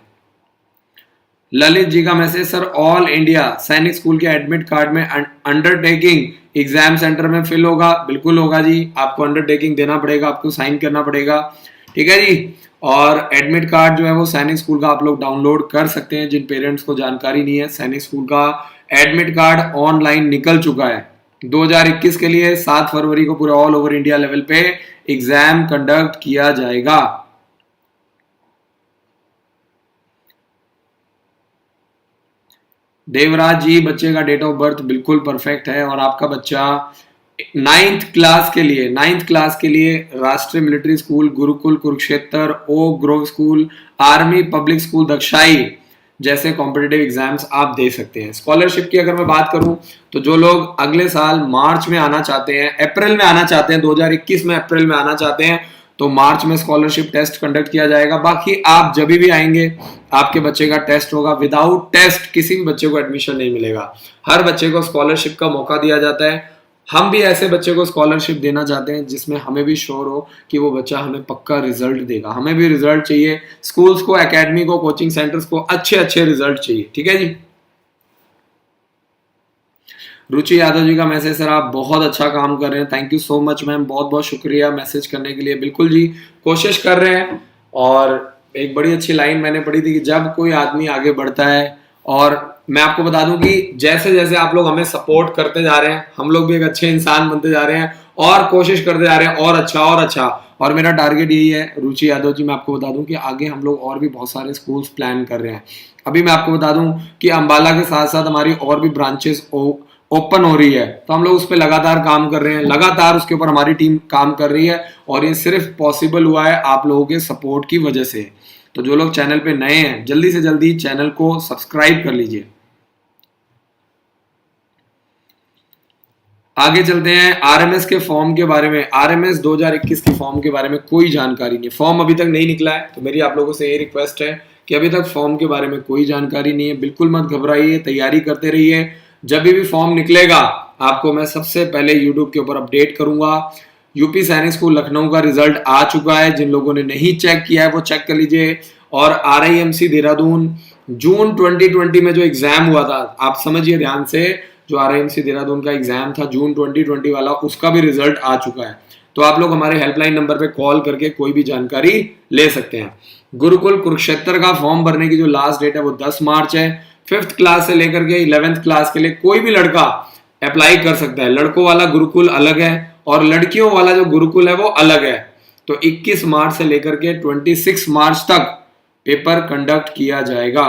ललित जी का मैसेज, सर ऑल इंडिया सैनिक स्कूल के एडमिट कार्ड में अंडरटेकिंग एग्जाम सेंटर में फिल होगा? बिल्कुल होगा जी, आपको अंडरटेकिंग देना पड़ेगा, आपको साइन करना पड़ेगा। ठीक है जी। और एडमिट कार्ड जो है वो सैनिक स्कूल का आप लोग डाउनलोड कर सकते हैं। जिन पेरेंट्स को जानकारी नहीं है, सैनिक स्कूल का एडमिट कार्ड ऑनलाइन निकल चुका है। 2021 के लिए 7 फरवरी को पूरे ऑल ओवर इंडिया लेवल पे एग्जाम कंडक्ट किया जाएगा। देवराज जी, बच्चे का डेट ऑफ बर्थ बिल्कुल परफेक्ट है और आपका बच्चा 9th क्लास के लिए Rashtriya military school Gurukul Kurukshetra, Oak Grove school, army public school Dagshai जैसे कॉम्पिटिटिव एग्जाम्स आप दे सकते हैं। स्कॉलरशिप की अगर मैं बात करूं तो जो लोग अगले साल मार्च में आना चाहते हैं, अप्रैल में आना चाहते हैं, 2021 में अप्रैल में आना चाहते हैं, तो मार्च में स्कॉलरशिप टेस्ट कंडक्ट किया जाएगा। बाकी आप जब भी आएंगे आपके बच्चे का टेस्ट होगा। विदाउट टेस्ट किसी भी बच्चे को एडमिशन नहीं मिलेगा। हर बच्चे को स्कॉलरशिप का मौका दिया जाता है। हम भी ऐसे बच्चे को स्कॉलरशिप देना चाहते हैं जिसमें हमें भी श्योर हो कि वो बच्चा हमें पक्का रिजल्ट देगा। हमें भी रिजल्ट चाहिए, स्कूल्स को, एकेडमी को, कोचिंग सेंटर्स को अच्छे अच्छे रिजल्ट चाहिए। ठीक है जी। रुचि यादव जी का मैसेज, सर आप बहुत अच्छा काम कर रहे हैं। Thank you so much ma'am, बहुत बहुत शुक्रिया मैसेज करने के लिए। बिल्कुल जी, कोशिश कर रहे हैं। और एक बड़ी अच्छी लाइन मैंने पढ़ी थी कि जब कोई आदमी आगे बढ़ता है, और मैं आपको बता दूं कि जैसे जैसे आप लोग हमें सपोर्ट करते जा रहे हैं, हम लोग भी एक अच्छे इंसान बनते जा रहे हैं और कोशिश करते जा रहे हैं और अच्छा और अच्छा। और मेरा टारगेट यही है रुचि यादव जी, मैं आपको बता दूं कि आगे हम लोग और भी बहुत सारे स्कूल्स प्लान कर रहे हैं। अभी मैं आपको बता दूं कि अंबाला के साथ साथ हमारी और भी ब्रांचेस ओपन हो रही है, तो हम लोग उस पर लगातार काम कर रहे हैं, लगातार उसके ऊपर हमारी टीम काम कर रही है। और ये सिर्फ पॉसिबल हुआ है आप लोगों के सपोर्ट की वजह से। तो जो लोग चैनल पे नए हैं जल्दी से जल्दी चैनल को सब्सक्राइब कर लीजिए। आगे चलते हैं आरएमएस के फॉर्म के बारे में। आरएमएस 2021 के फॉर्म के बारे में कोई जानकारी नहीं, फॉर्म अभी तक नहीं निकला है। तो मेरी आप लोगों से ये रिक्वेस्ट है कि अभी तक फॉर्म के बारे में कोई जानकारी नहीं है, बिल्कुल मत घबराइए, तैयारी करते रहिए। जब भी फॉर्म निकलेगा आपको मैं सबसे पहले यूट्यूब के ऊपर अपडेट करूंगा। यूपी सैनिक स्कूल लखनऊ का रिजल्ट आ चुका है, जिन लोगों ने नहीं चेक किया है वो चेक कर लीजिए। और आरआईएमसी देहरादून जून 2020 में जो एग्जाम हुआ था, आप समझिए ध्यान से, जो आरआईएमसी देहरादून का एग्जाम था जून 2020 वाला, उसका भी रिजल्ट आ चुका है। तो आप लोग हमारे हेल्पलाइन नंबर पे कॉल करके कोई भी जानकारी ले सकते हैं। गुरुकुल कुरुक्षेत्र का फॉर्म भरने की जो लास्ट डेट है वो 10 मार्च है। 5th क्लास से लेकर के 11th क्लास के लिए कोई भी लड़का अप्लाई कर सकता है। लड़कों वाला गुरुकुल अलग है और लड़कियों वाला जो गुरुकुल है वो अलग है। तो 21 मार्च से लेकर के 26 मार्च तक पेपर कंडक्ट किया जाएगा।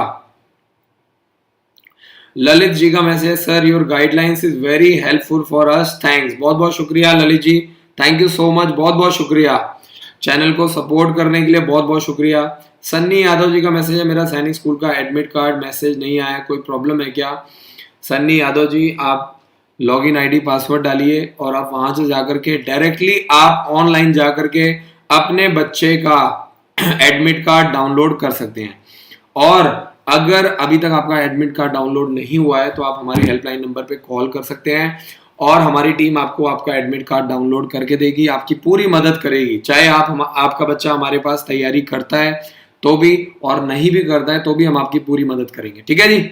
ललित जी का message, sir your guidelines is very helpful for us, thanks. बहुत बहुत शुक्रिया Lalit ji, thank you so much, बहुत बहुत शुक्रिया। चैनल को सपोर्ट करने के लिए बहुत बहुत शुक्रिया। सन्नी यादव जी का मैसेज है, मेरा सैनिक स्कूल का एडमिट कार्ड मैसेज नहीं आया, कोई प्रॉब्लम है क्या? सन्नी यादव जी, आप लॉगिन आईडी पासवर्ड डालिए और आप वहां से जाकर के डायरेक्टली आप ऑनलाइन जाकर के अपने बच्चे का एडमिट कार्ड डाउनलोड कर सकते हैं। और अगर अभी तक आपका एडमिट कार्ड डाउनलोड नहीं हुआ है तो आप हमारे हेल्पलाइन नंबर पे कॉल कर सकते हैं और हमारी टीम आपको आपका एडमिट कार्ड डाउनलोड करके देगी, आपकी पूरी मदद करेगी। चाहे आपका बच्चा हमारे पास तैयारी करता है तो भी, और नहीं भी करता है तो भी हम आपकी पूरी मदद करेंगे। ठीक है जी।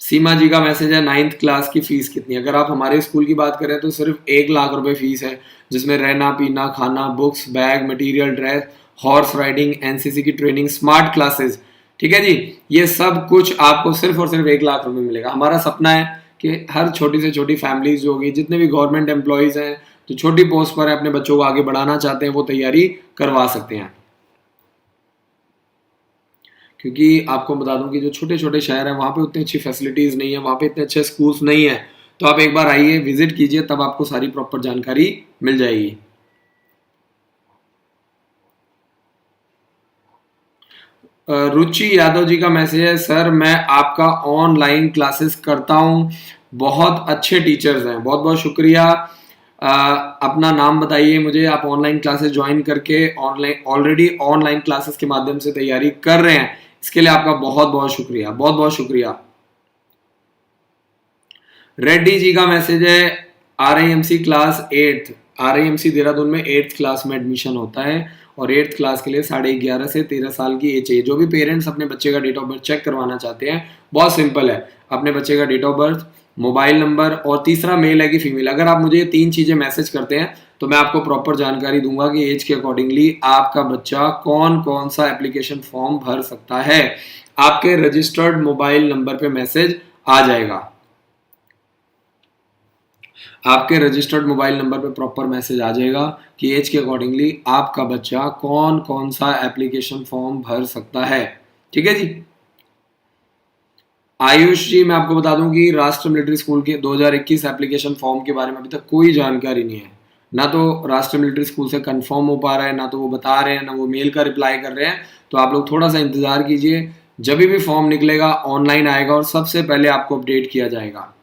सीमा जी का मैसेज है, 9th क्लास की फीस कितनी है? अगर आप हमारे स्कूल की बात करें तो सिर्फ 1 लाख रुपए फीस है, जिसमें रहना पीना खाना, books, bag, material, dress, horse riding, NCC की ट्रेनिंग, स्मार्ट क्लासेस, ठीक है जी, ये सब कुछ आपको सिर्फ और सिर्फ 1 लाख रुपए मिलेगा। हमारा सपना है कि हर छोटी से छोटी फैमिलीज जो होगी, जितने भी गवर्नमेंट एम्प्लॉयज हैं जो छोटी पोस्ट पर है, अपने बच्चों को आगे बढ़ाना चाहते हैं, वो तैयारी करवा सकते हैं। क्योंकि आपको बता दूं कि जो छोटे छोटे शहर हैं वहाँ पे उतनी अच्छी फैसिलिटीज़ नहीं है, वहाँ पे इतने अच्छे स्कूल्स नहीं है। तो आप एक बार आइए, विजिट कीजिए, तब आपको सारी प्रॉपर जानकारी मिल जाएगी। रुचि यादव जी का मैसेज है, सर मैं आपका ऑनलाइन क्लासेस करता हूँ, बहुत अच्छे टीचर्स हैं, बहुत बहुत शुक्रिया। अपना नाम बताइए मुझे, आप ऑनलाइन क्लासेस ज्वाइन करके ऑलरेडी ऑनलाइन क्लासेस के माध्यम से तैयारी कर रहे हैं, इसके लिए आपका बहुत बहुत शुक्रिया, बहुत बहुत शुक्रिया। रेड्डी जी का मैसेज है, RIMC class 8th, RIMC Dehradun में 8th क्लास में एडमिशन होता है, और 8th क्लास के लिए 11.5 से 13 साल की एज चाहिए। जो भी पेरेंट्स अपने बच्चे का डेट ऑफ बर्थ चेक करवाना चाहते हैं, बहुत सिंपल है, अपने बच्चे का date of birth, mobile number, और तीसरा मेल है कि फीमेल। अगर आप मुझे ये 3 चीजें मैसेज करते हैं तो मैं आपको प्रॉपर जानकारी दूंगा कि एज के अकॉर्डिंगली आपका बच्चा कौन कौन सा एप्लीकेशन फॉर्म भर सकता है। आपके रजिस्टर्ड मोबाइल नंबर पे मैसेज आ जाएगा, आपके रजिस्टर्ड मोबाइल नंबर पे प्रॉपर मैसेज आ जाएगा कि एज के अकॉर्डिंगली आपका बच्चा कौन कौन सा एप्लीकेशन फॉर्म भर सकता है। ठीक है जी। आयुष जी, मैं आपको बता दूं कि राष्ट्र मिलिट्री स्कूल के 2021 एप्लीकेशन फॉर्म के बारे में अभी तक कोई जानकारी नहीं है, ना तो राष्ट्र मिलिट्री स्कूल से कंफर्म हो पा रहा है, ना तो वो बता रहे हैं, ना वो मेल का रिप्लाई कर रहे हैं। तो आप लोग थोड़ा सा इंतजार कीजिए, जब भी फॉर्म निकलेगा ऑनलाइन आएगा और सबसे पहले आपको अपडेट किया जाएगा।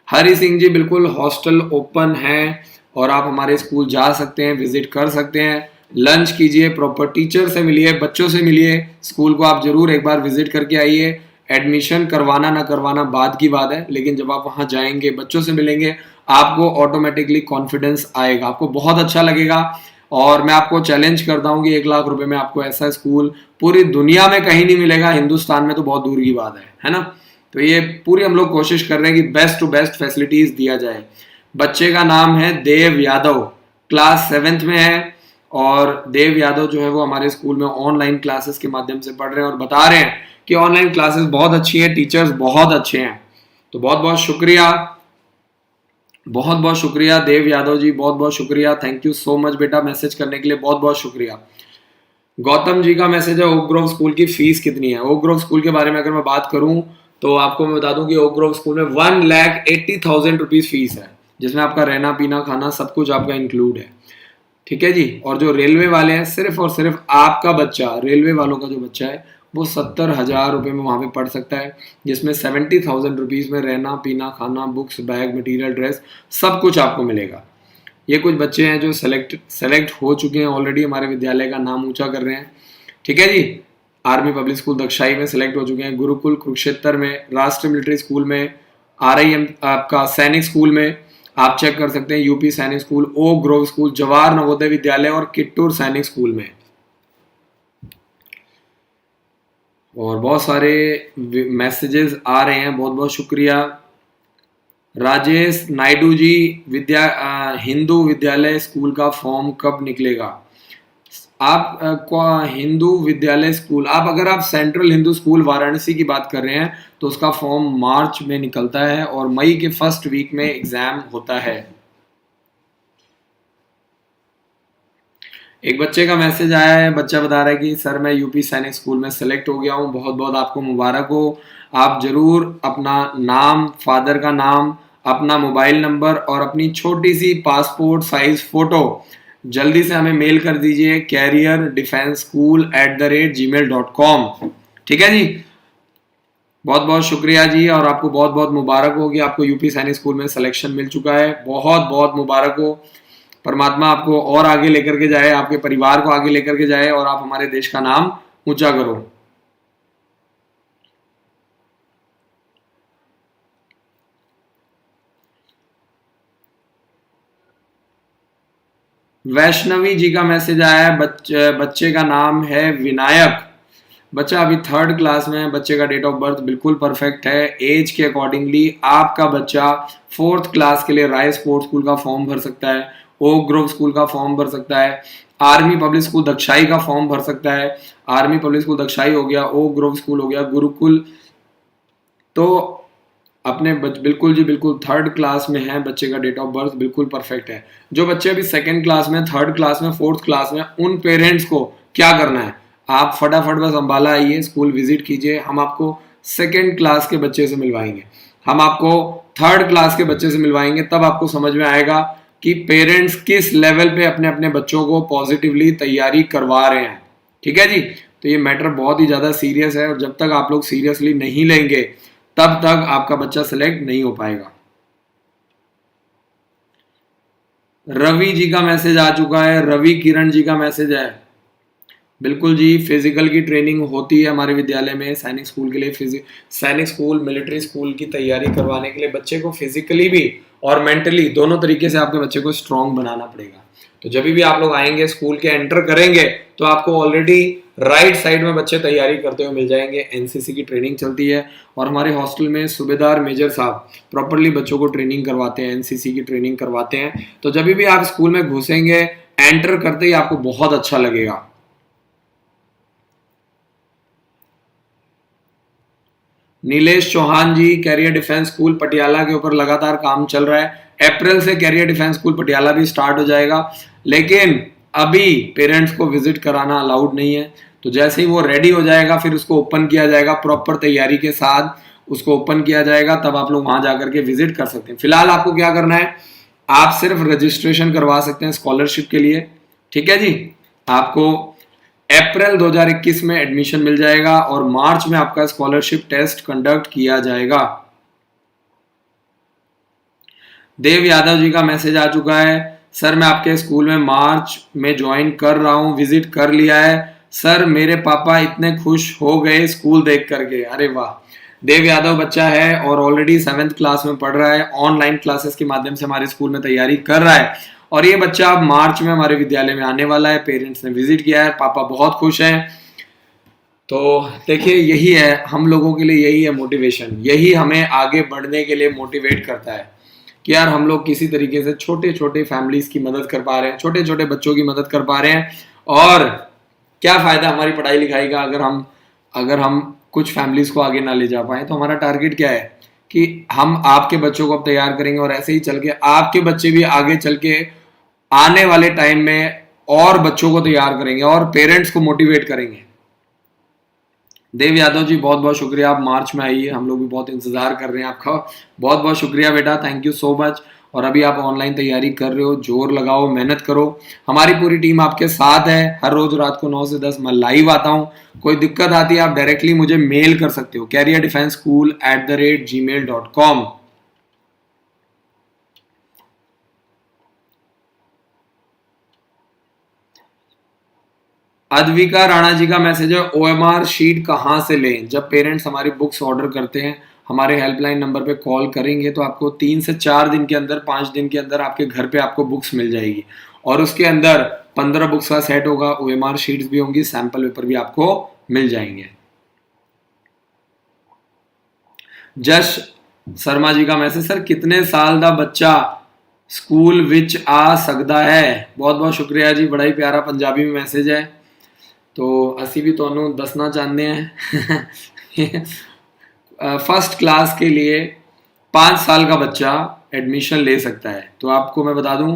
हरी सिंह जी, बिल्कुल हॉस्टल ओपन है और आप हमारे स्कूल जा सकते हैं, विजिट कर सकते हैं, लंच कीजिए, प्रॉपर टीचर से मिलिए, बच्चों से मिलिए, स्कूल को आप जरूर एक बार विजिट करके आइए। एडमिशन करवाना ना करवाना बाद की बात है, लेकिन जब आप वहां जाएंगे, बच्चों से मिलेंगे, आपको ऑटोमेटिकली कॉन्फिडेंस आएगा, आपको बहुत अच्छा लगेगा। और मैं आपको चैलेंज करता हूँ कि 1 लाख रुपए में आपको ऐसा स्कूल पूरी दुनिया में कहीं नहीं मिलेगा, हिंदुस्तान में तो बहुत दूर की बात है ना। तो ये पूरी हम लोग कोशिश कर रहे हैं कि बेस्ट टू बेस्ट फैसिलिटीज दिया जाए। बच्चे का नाम है देव यादव, क्लास 7th में है, और देव यादव जो है वो हमारे स्कूल में ऑनलाइन क्लासेस के माध्यम से पढ़ रहे हैं और बता रहे हैं कि ऑनलाइन क्लासेस बहुत अच्छी है, टीचर्स बहुत अच्छे हैं। तो बहुत बहुत शुक्रिया, बहुत बहुत शुक्रिया देव यादव जी, बहुत बहुत शुक्रिया, थैंक यू सो मच बेटा मैसेज करने के लिए, बहुत बहुत शुक्रिया। गौतम जी का मैसेज है, ओक ग्रोव स्कूल की फीस कितनी है? ओक ग्रोव स्कूल के बारे में अगर मैं बात करूं तो आपको मैं बता दूं कि ओक ग्रोव स्कूल में 1,80,000 रुपीज फीस है, जिसमें आपका रहना पीना खाना सब कुछ आपका इंक्लूड है। ठीक है जी। और जो रेलवे वाले हैं, सिर्फ और सिर्फ आपका बच्चा, रेलवे वालों का जो बच्चा है वो 70,000 रुपये में वहाँ पे पढ़ सकता है, जिसमें 70,000 रुपीज़ में रहना पीना खाना, बुक्स, बैग, मटेरियल, ड्रेस सब कुछ आपको मिलेगा। ये कुछ बच्चे हैं जो सेलेक्ट हो चुके हैं ऑलरेडी, हमारे विद्यालय का नाम ऊंचा कर रहे हैं। ठीक है जी। आर्मी पब्लिक स्कूल दक्षाई में सेलेक्ट हो चुके हैं, गुरुकुल कुरुक्षेत्र में, राष्ट्रीय मिलिट्री स्कूल में, RIM आपका सैनिक स्कूल में, आप चेक कर सकते हैं, UP Sainik school, Oak Grove school, Jawahar Navodaya Vidyalaya और किट्टूर सैनिक स्कूल में। और बहुत सारे मैसेजेस आ रहे हैं, बहुत बहुत शुक्रिया। राजेश नायडू जी, हिंदू विद्यालय स्कूल का फॉर्म कब निकलेगा? आप हिंदू विद्यालय स्कूल, अगर आप सेंट्रल हिंदू स्कूल वाराणसी की बात कर रहे हैं तो उसका फॉर्म मार्च में निकलता है और मई के फर्स्ट वीक में एग्जाम होता है। एक बच्चे का मैसेज आया है, बच्चा बता रहा है कि सर मैं यूपी सैनिक स्कूल में सेलेक्ट हो गया हूँ, बहुत बहुत आपको मुबारक हो। आप जरूर अपना नाम, फादर का नाम, अपना मोबाइल नंबर और अपनी छोटी सी पासपोर्ट साइज फोटो जल्दी से हमें मेल कर दीजिए careerdefenseschool@gmail.com। ठीक है जी। बहुत बहुत शुक्रिया जी, और आपको बहुत बहुत मुबारक हो कि आपको यूपी सैनिक स्कूल में सिलेक्शन मिल चुका है, बहुत बहुत मुबारक हो। परमात्मा आपको और आगे लेकर के जाए, आपके परिवार को आगे लेकर के जाए, और आप हमारे देश का नाम ऊंचा करो। वैष्णवी जी का मैसेज आया है, बच्चे का नाम है विनायक, बच्चा अभी 3rd क्लास में है, बच्चे का डेट ऑफ बर्थ बिल्कुल परफेक्ट है, एज के अकॉर्डिंगली आपका बच्चा 4th क्लास के लिए राय स्पोर्ट्स स्कूल का फॉर्म भर सकता है, ओक ग्रोव स्कूल का फॉर्म भर सकता है, आर्मी पब्लिक स्कूल दक्षाई का फॉर्म भर सकता है, आर्मी पब्लिक स्कूल दक्षाई हो गया, ओक ग्रोव स्कूल हो गया, गुरुकुल, तो अपने बिल्कुल जी बिल्कुल 3rd क्लास में है, बच्चे का डेट ऑफ बर्थ बिल्कुल परफेक्ट है। जो बच्चे अभी 2nd क्लास में, 3rd क्लास में, 4th क्लास में, उन पेरेंट्स को क्या करना है, आप फटाफट बस अम्बाला आइए, स्कूल विजिट कीजिए, हम आपको 2nd क्लास के बच्चे से मिलवाएंगे, हम आपको 3rd क्लास के बच्चे से मिलवाएंगे, तब आपको समझ में आएगा कि पेरेंट्स किस लेवल पे अपने अपने बच्चों को पॉजिटिवली तैयारी करवा रहे हैं। ठीक है जी, तो ये मैटर बहुत ही ज़्यादा सीरियस है और जब तक आप लोग सीरियसली नहीं लेंगे तब तक आपका बच्चा सिलेक्ट नहीं हो पाएगा। रवि जी का मैसेज आ चुका है, रवि किरण जी का मैसेज है, बिल्कुल जी, फिजिकल की ट्रेनिंग होती है हमारे विद्यालय में सैनिक स्कूल के लिए, सैनिक स्कूल मिलिट्री स्कूल की तैयारी करवाने के लिए बच्चे को फिजिकली भी और मेंटली दोनों तरीके से आपके बच्चे को स्ट्रांग बनाना पड़ेगा। तो जब भी आप लोग आएंगे, स्कूल के एंटर करेंगे, तो आपको ऑलरेडी राइट साइड में बच्चे तैयारी करते हुए मिल जाएंगे। एनसीसी की ट्रेनिंग चलती है और हमारे हॉस्टल में सूबेदार मेजर साहब प्रॉपरली बच्चों को ट्रेनिंग करवाते हैं, एनसीसी की ट्रेनिंग करवाते हैं। तो जब भी आप स्कूल में घुसेंगे, एंटर करते ही आपको बहुत अच्छा लगेगा। नीलेश चौहान जी, कैरियर डिफेंस स्कूल पटियाला के ऊपर लगातार काम चल रहा है। अप्रैल से कैरियर डिफेंस स्कूल पटियाला भी स्टार्ट हो जाएगा, लेकिन अभी पेरेंट्स को विजिट कराना अलाउड नहीं है। तो जैसे ही वो रेडी हो जाएगा फिर उसको ओपन किया जाएगा, प्रॉपर तैयारी के साथ उसको ओपन किया जाएगा, तब आप लोग वहां जाकर के विजिट कर सकते हैं। फिलहाल आपको क्या करना है, आप सिर्फ रजिस्ट्रेशन करवा सकते हैं स्कॉलरशिप के लिए। ठीक है जी, आपको अप्रैल 2021 में एडमिशन मिल जाएगा और मार्च में आपका स्कॉलरशिप टेस्ट कंडक्ट किया जाएगा। देव यादव जी का मैसेज आ चुका है, सर मैं आपके स्कूल में मार्च में ज्वाइन कर रहा हूं, विजिट कर लिया है सर, मेरे पापा इतने खुश हो गए स्कूल देख करके। अरे वाह, देव यादव बच्चा है और ऑलरेडी 7th क्लास में पढ़ रहा है, ऑनलाइन क्लासेस के माध्यम से हमारे स्कूल में तैयारी कर रहा है और ये बच्चा अब मार्च में हमारे विद्यालय में आने वाला है। पेरेंट्स ने विजिट किया है, पापा बहुत खुश हैं। तो देखिए, यही है हम लोगों के लिए, यही है मोटिवेशन, यही हमें आगे बढ़ने के लिए मोटिवेट करता है कि यार हम लोग किसी तरीके से छोटे छोटे फैमिलीज की मदद कर पा रहे हैं, छोटे छोटे बच्चों की मदद कर पा रहे हैं। और क्या फायदा हमारी पढ़ाई लिखाई का अगर हम कुछ फैमिलीज को आगे ना ले जा पाए। तो हमारा टारगेट क्या है कि हम आपके बच्चों को अब तैयार करेंगे और ऐसे ही चल के आपके बच्चे भी आगे चल के आने वाले टाइम में और बच्चों को तैयार करेंगे और पेरेंट्स को मोटिवेट करेंगे। देव यादव जी बहुत बहुत शुक्रिया, आप मार्च में आइए, हम लोग भी बहुत इंतजार कर रहे हैं आपका। बहुत बहुत शुक्रिया बेटा, थैंक यू सो मच। और अभी आप ऑनलाइन तैयारी कर रहे हो, जोर लगाओ, मेहनत करो, हमारी पूरी टीम आपके साथ है। हर रोज रात को 9 से 10 मैं लाइव आता हूँ। कोई दिक्कत आती है आप डायरेक्टली मुझे मेल कर सकते हो, careerdefenseschool@gmail.com। अद्विका राणा जी का मैसेज है, ओएमआर शीट कहाँ से लें। जब पेरेंट्स हमारी बुक्स ऑर्डर करते हैं, हमारे हेल्पलाइन नंबर पे कॉल करेंगे तो आपको 3 से 4 दिन के अंदर, 5 दिन के अंदर आपके घर पे आपको बुक्स मिल जाएगी और उसके अंदर 15 बुक्स का सेट होगा, ओएमआर शीट्स भी होंगी, सैंपल पेपर भी आपको मिल जाएंगे। जश शर्मा जी का मैसेज, सर कितने साल का बच्चा स्कूल विच आ सकता है। बहुत बहुत शुक्रिया जी, बड़ा ही प्यारा पंजाबी में मैसेज है। तो असी भी तुहानू दसना चाहते हैं फर्स्ट क्लास के लिए 5 साल का बच्चा एडमिशन ले सकता है। तो आपको मैं बता दूं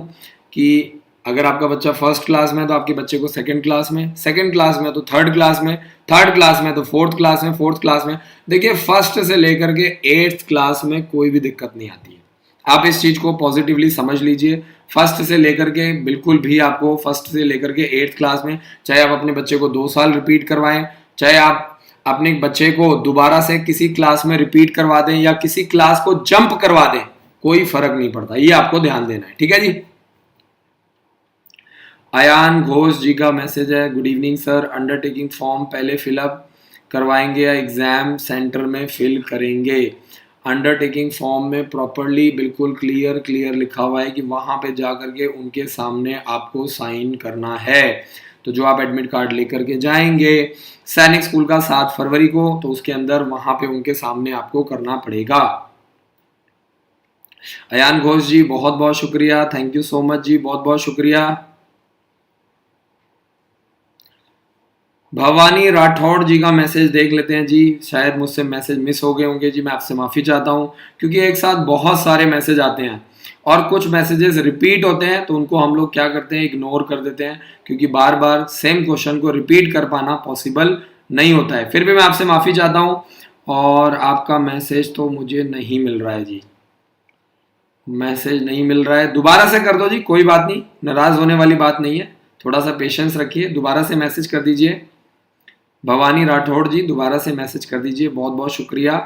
कि अगर आपका बच्चा फर्स्ट क्लास में है तो आपके बच्चे को सेकंड क्लास में, सेकंड क्लास में तो थर्ड क्लास में, थर्ड क्लास में तो फोर्थ क्लास में, फोर्थ क्लास में। देखिए, फर्स्ट से लेकर के 8th क्लास में कोई भी दिक्कत नहीं आती है। आप इस चीज को पॉजिटिवली समझ लीजिए। फर्स्ट से लेकर के बिल्कुल भी आपको फर्स्ट से लेकर के 8th क्लास में, चाहे आप अपने बच्चे को 2 साल रिपीट करवाएं, चाहे आप अपने बच्चे को दोबारा से किसी क्लास में रिपीट करवा दें या किसी क्लास को जंप करवा दें, कोई फर्क नहीं पड़ता। ये आपको ध्यान देना है, ठीक है जी। अयान घोष जी का मैसेज है, good evening sir, undertaking form पहले फिलअप करवाएंगे या एग्जाम सेंटर में फिल करेंगे। अंडरटेकिंग फॉर्म में प्रॉपरली बिल्कुल क्लियर लिखा हुआ है कि वहाँ पे जा करके उनके सामने आपको साइन करना है। तो जो आप एडमिट कार्ड लेकर के जाएंगे सैनिक स्कूल का 7 फरवरी को, तो उसके अंदर वहाँ पे उनके सामने आपको करना पड़ेगा। अयान घोष जी बहुत बहुत शुक्रिया, थैंक यू सो मच जी, बहुत बहुत शुक्रिया। भवानी राठौड़ जी का मैसेज देख लेते हैं जी, शायद मुझसे मैसेज मिस हो गए होंगे जी, मैं आपसे माफ़ी चाहता हूँ क्योंकि एक साथ बहुत सारे मैसेज आते हैं और कुछ मैसेजेस रिपीट होते हैं तो उनको हम लोग क्या करते हैं, इग्नोर कर देते हैं क्योंकि बार बार सेम क्वेश्चन को रिपीट कर पाना पॉसिबल नहीं होता है। फिर भी मैं आपसे माफ़ी चाहता हूँ और आपका मैसेज तो मुझे नहीं मिल रहा है जी, मैसेज नहीं मिल रहा है, दोबारा से कर दो जी, कोई बात नहीं, नाराज़ होने वाली बात नहीं है, थोड़ा सा पेशेंस रखिए, दोबारा से मैसेज कर दीजिए। भवानी राठौड़ जी दोबारा से मैसेज कर दीजिए, बहुत बहुत शुक्रिया।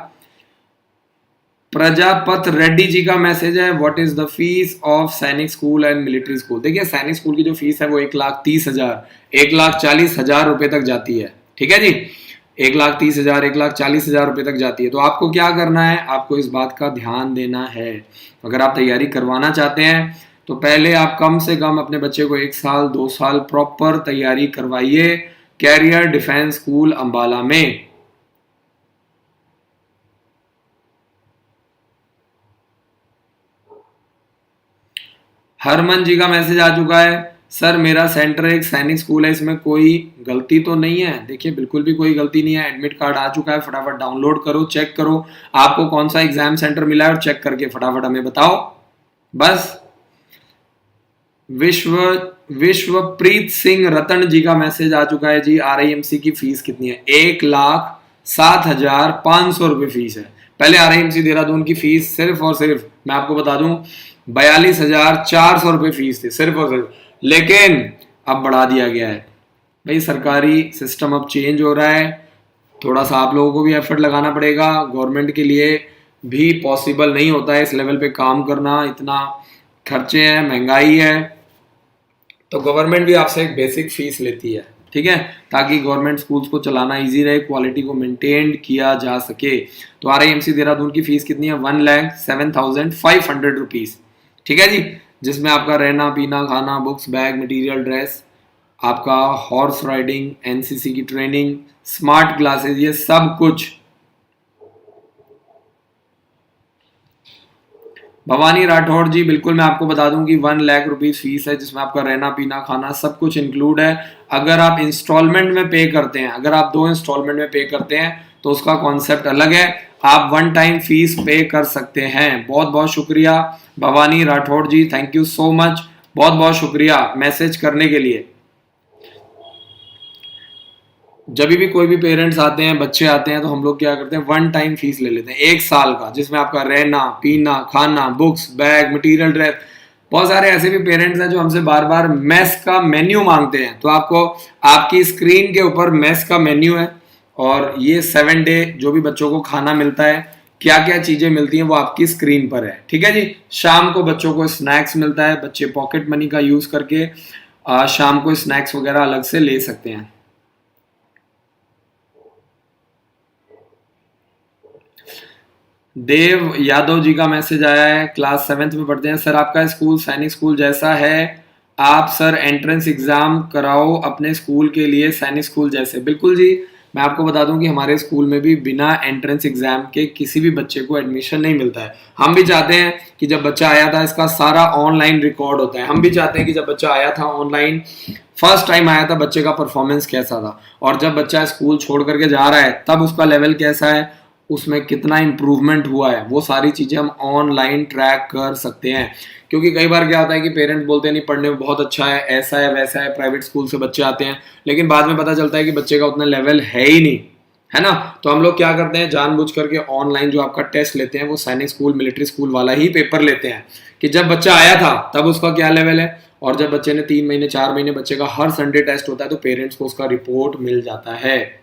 प्रजापत रेड्डी जी का मैसेज है, what is the fees of सैनिक स्कूल एंड मिलिट्री स्कूल। देखिए सैनिक स्कूल की जो फीस है वो 1,30,000 1,40,000 रुपए तक जाती है, ठीक है जी, 1,30,000 1,40,000 रुपए तक जाती है। तो आपको क्या करना है, आपको इस बात का ध्यान देना है, अगर आप तैयारी करवाना चाहते हैं तो पहले आप कम से कम अपने बच्चे को 1 साल 2 साल प्रॉपर तैयारी करवाइए कैरियर डिफेंस स्कूल अंबाला में। हरमन जी का मैसेज आ चुका है, सर मेरा सेंटर एक सैनिक स्कूल है, इसमें कोई गलती तो नहीं है। देखिए बिल्कुल भी कोई गलती नहीं है, एडमिट कार्ड आ चुका है, फटाफट डाउनलोड करो, चेक करो आपको कौन सा एग्जाम सेंटर मिला है और चेक करके फटाफट हमें बताओ बस। विश्वप्रीत सिंह रतन जी का मैसेज आ चुका है जी, RIMC की फीस कितनी है, 1,07,500 रुपए फीस है। पहले RIMC देहरादून की फीस सिर्फ और सिर्फ मैं आपको बता दूं 42,400 रुपए फीस थी सिर्फ और सिर्फ, लेकिन अब बढ़ा दिया गया है। भाई सरकारी सिस्टम अब चेंज हो रहा है, थोड़ा सा आप लोगों को भी एफर्ट लगाना पड़ेगा, गवर्नमेंट के लिए भी पॉसिबल नहीं होता है इस लेवल पे काम करना, इतना खर्चे हैं, महंगाई है, तो गवर्नमेंट भी आपसे एक बेसिक फीस लेती है, ठीक है, ताकि गवर्नमेंट स्कूल्स को चलाना इजी रहे, क्वालिटी को मेंटेन किया जा सके। तो RIMC देहरादून की फीस कितनी है, 1,07,500 रुपीज, ठीक है जी, जिसमें आपका रहना पीना खाना बुक्स बैग मटेरियल ड्रेस, आपका हॉर्स राइडिंग NCC की ट्रेनिंग स्मार्ट क्लासेस, ये सब कुछ। भवानी राठौड़ जी बिल्कुल मैं आपको बता दूं कि 1 लाख रुपीज फीस है जिसमें आपका रहना पीना खाना सब कुछ इंक्लूड है। अगर आप इंस्टॉलमेंट में पे करते हैं, अगर आप 2 इंस्टॉलमेंट में पे करते हैं तो उसका कॉन्सेप्ट अलग है, आप 1 टाइम फीस पे कर सकते हैं। बहुत बहुत शुक्रिया भवानी राठौड़ जी, थैंक यू सो मच, बहुत बहुत शुक्रिया मैसेज करने के लिए। जब भी कोई भी पेरेंट्स आते हैं, बच्चे आते हैं, तो हम लोग क्या करते हैं 1 टाइम फीस ले लेते हैं 1 साल का, जिसमें आपका रहना पीना खाना बुक्स बैग मटेरियल ड्रेस। बहुत सारे ऐसे भी पेरेंट्स हैं जो हमसे बार बार मेस का मेन्यू मांगते हैं, तो आपको आपकी स्क्रीन के ऊपर मेस का मेन्यू है और ये 7 डे जो भी बच्चों को खाना मिलता है, क्या क्या चीजें मिलती हैं वो आपकी स्क्रीन पर है, ठीक है जी। शाम को बच्चों को स्नैक्स मिलता है, बच्चे पॉकेट मनी का यूज करके शाम को स्नैक्स वगैरह अलग से ले सकते हैं। देव यादव जी का मैसेज आया है, क्लास 7th में पढ़ते हैं, सर आपका स्कूल सैनिक स्कूल जैसा है, आप सर एंट्रेंस एग्जाम कराओ अपने स्कूल के लिए सैनिक स्कूल जैसे। बिल्कुल जी, मैं आपको बता दूं कि हमारे स्कूल में भी बिना एंट्रेंस एग्जाम के किसी भी बच्चे को एडमिशन नहीं मिलता है। हम भी चाहते हैं कि जब बच्चा आया था इसका सारा ऑनलाइन रिकॉर्ड होता है, हम भी चाहते हैं कि जब बच्चा आया था ऑनलाइन फर्स्ट टाइम आया था बच्चे का परफॉर्मेंस कैसा था, और जब बच्चा स्कूल छोड़ करके जा रहा है तब उसका लेवल कैसा है, उसमें कितना इम्प्रूवमेंट हुआ है, वो सारी चीज़ें हम ऑनलाइन ट्रैक कर सकते हैं। क्योंकि कई बार क्या होता है कि पेरेंट्स बोलते हैं नहीं पढ़ने में बहुत अच्छा है, ऐसा है वैसा है, प्राइवेट स्कूल से बच्चे आते हैं, लेकिन बाद में पता चलता है कि बच्चे का उतना लेवल है ही नहीं, है ना। तो हम लोग क्या करते हैं, जानबूझ करके ऑनलाइन जो आपका टेस्ट लेते हैं वो सैनिक स्कूल मिलिट्री स्कूल वाला ही पेपर लेते हैं कि जब बच्चा आया था तब उसका क्या लेवल है, और जब बच्चे ने 3 महीने 4 महीने बच्चे का हर संडे टेस्ट होता है तो पेरेंट्स को उसका रिपोर्ट मिल जाता है।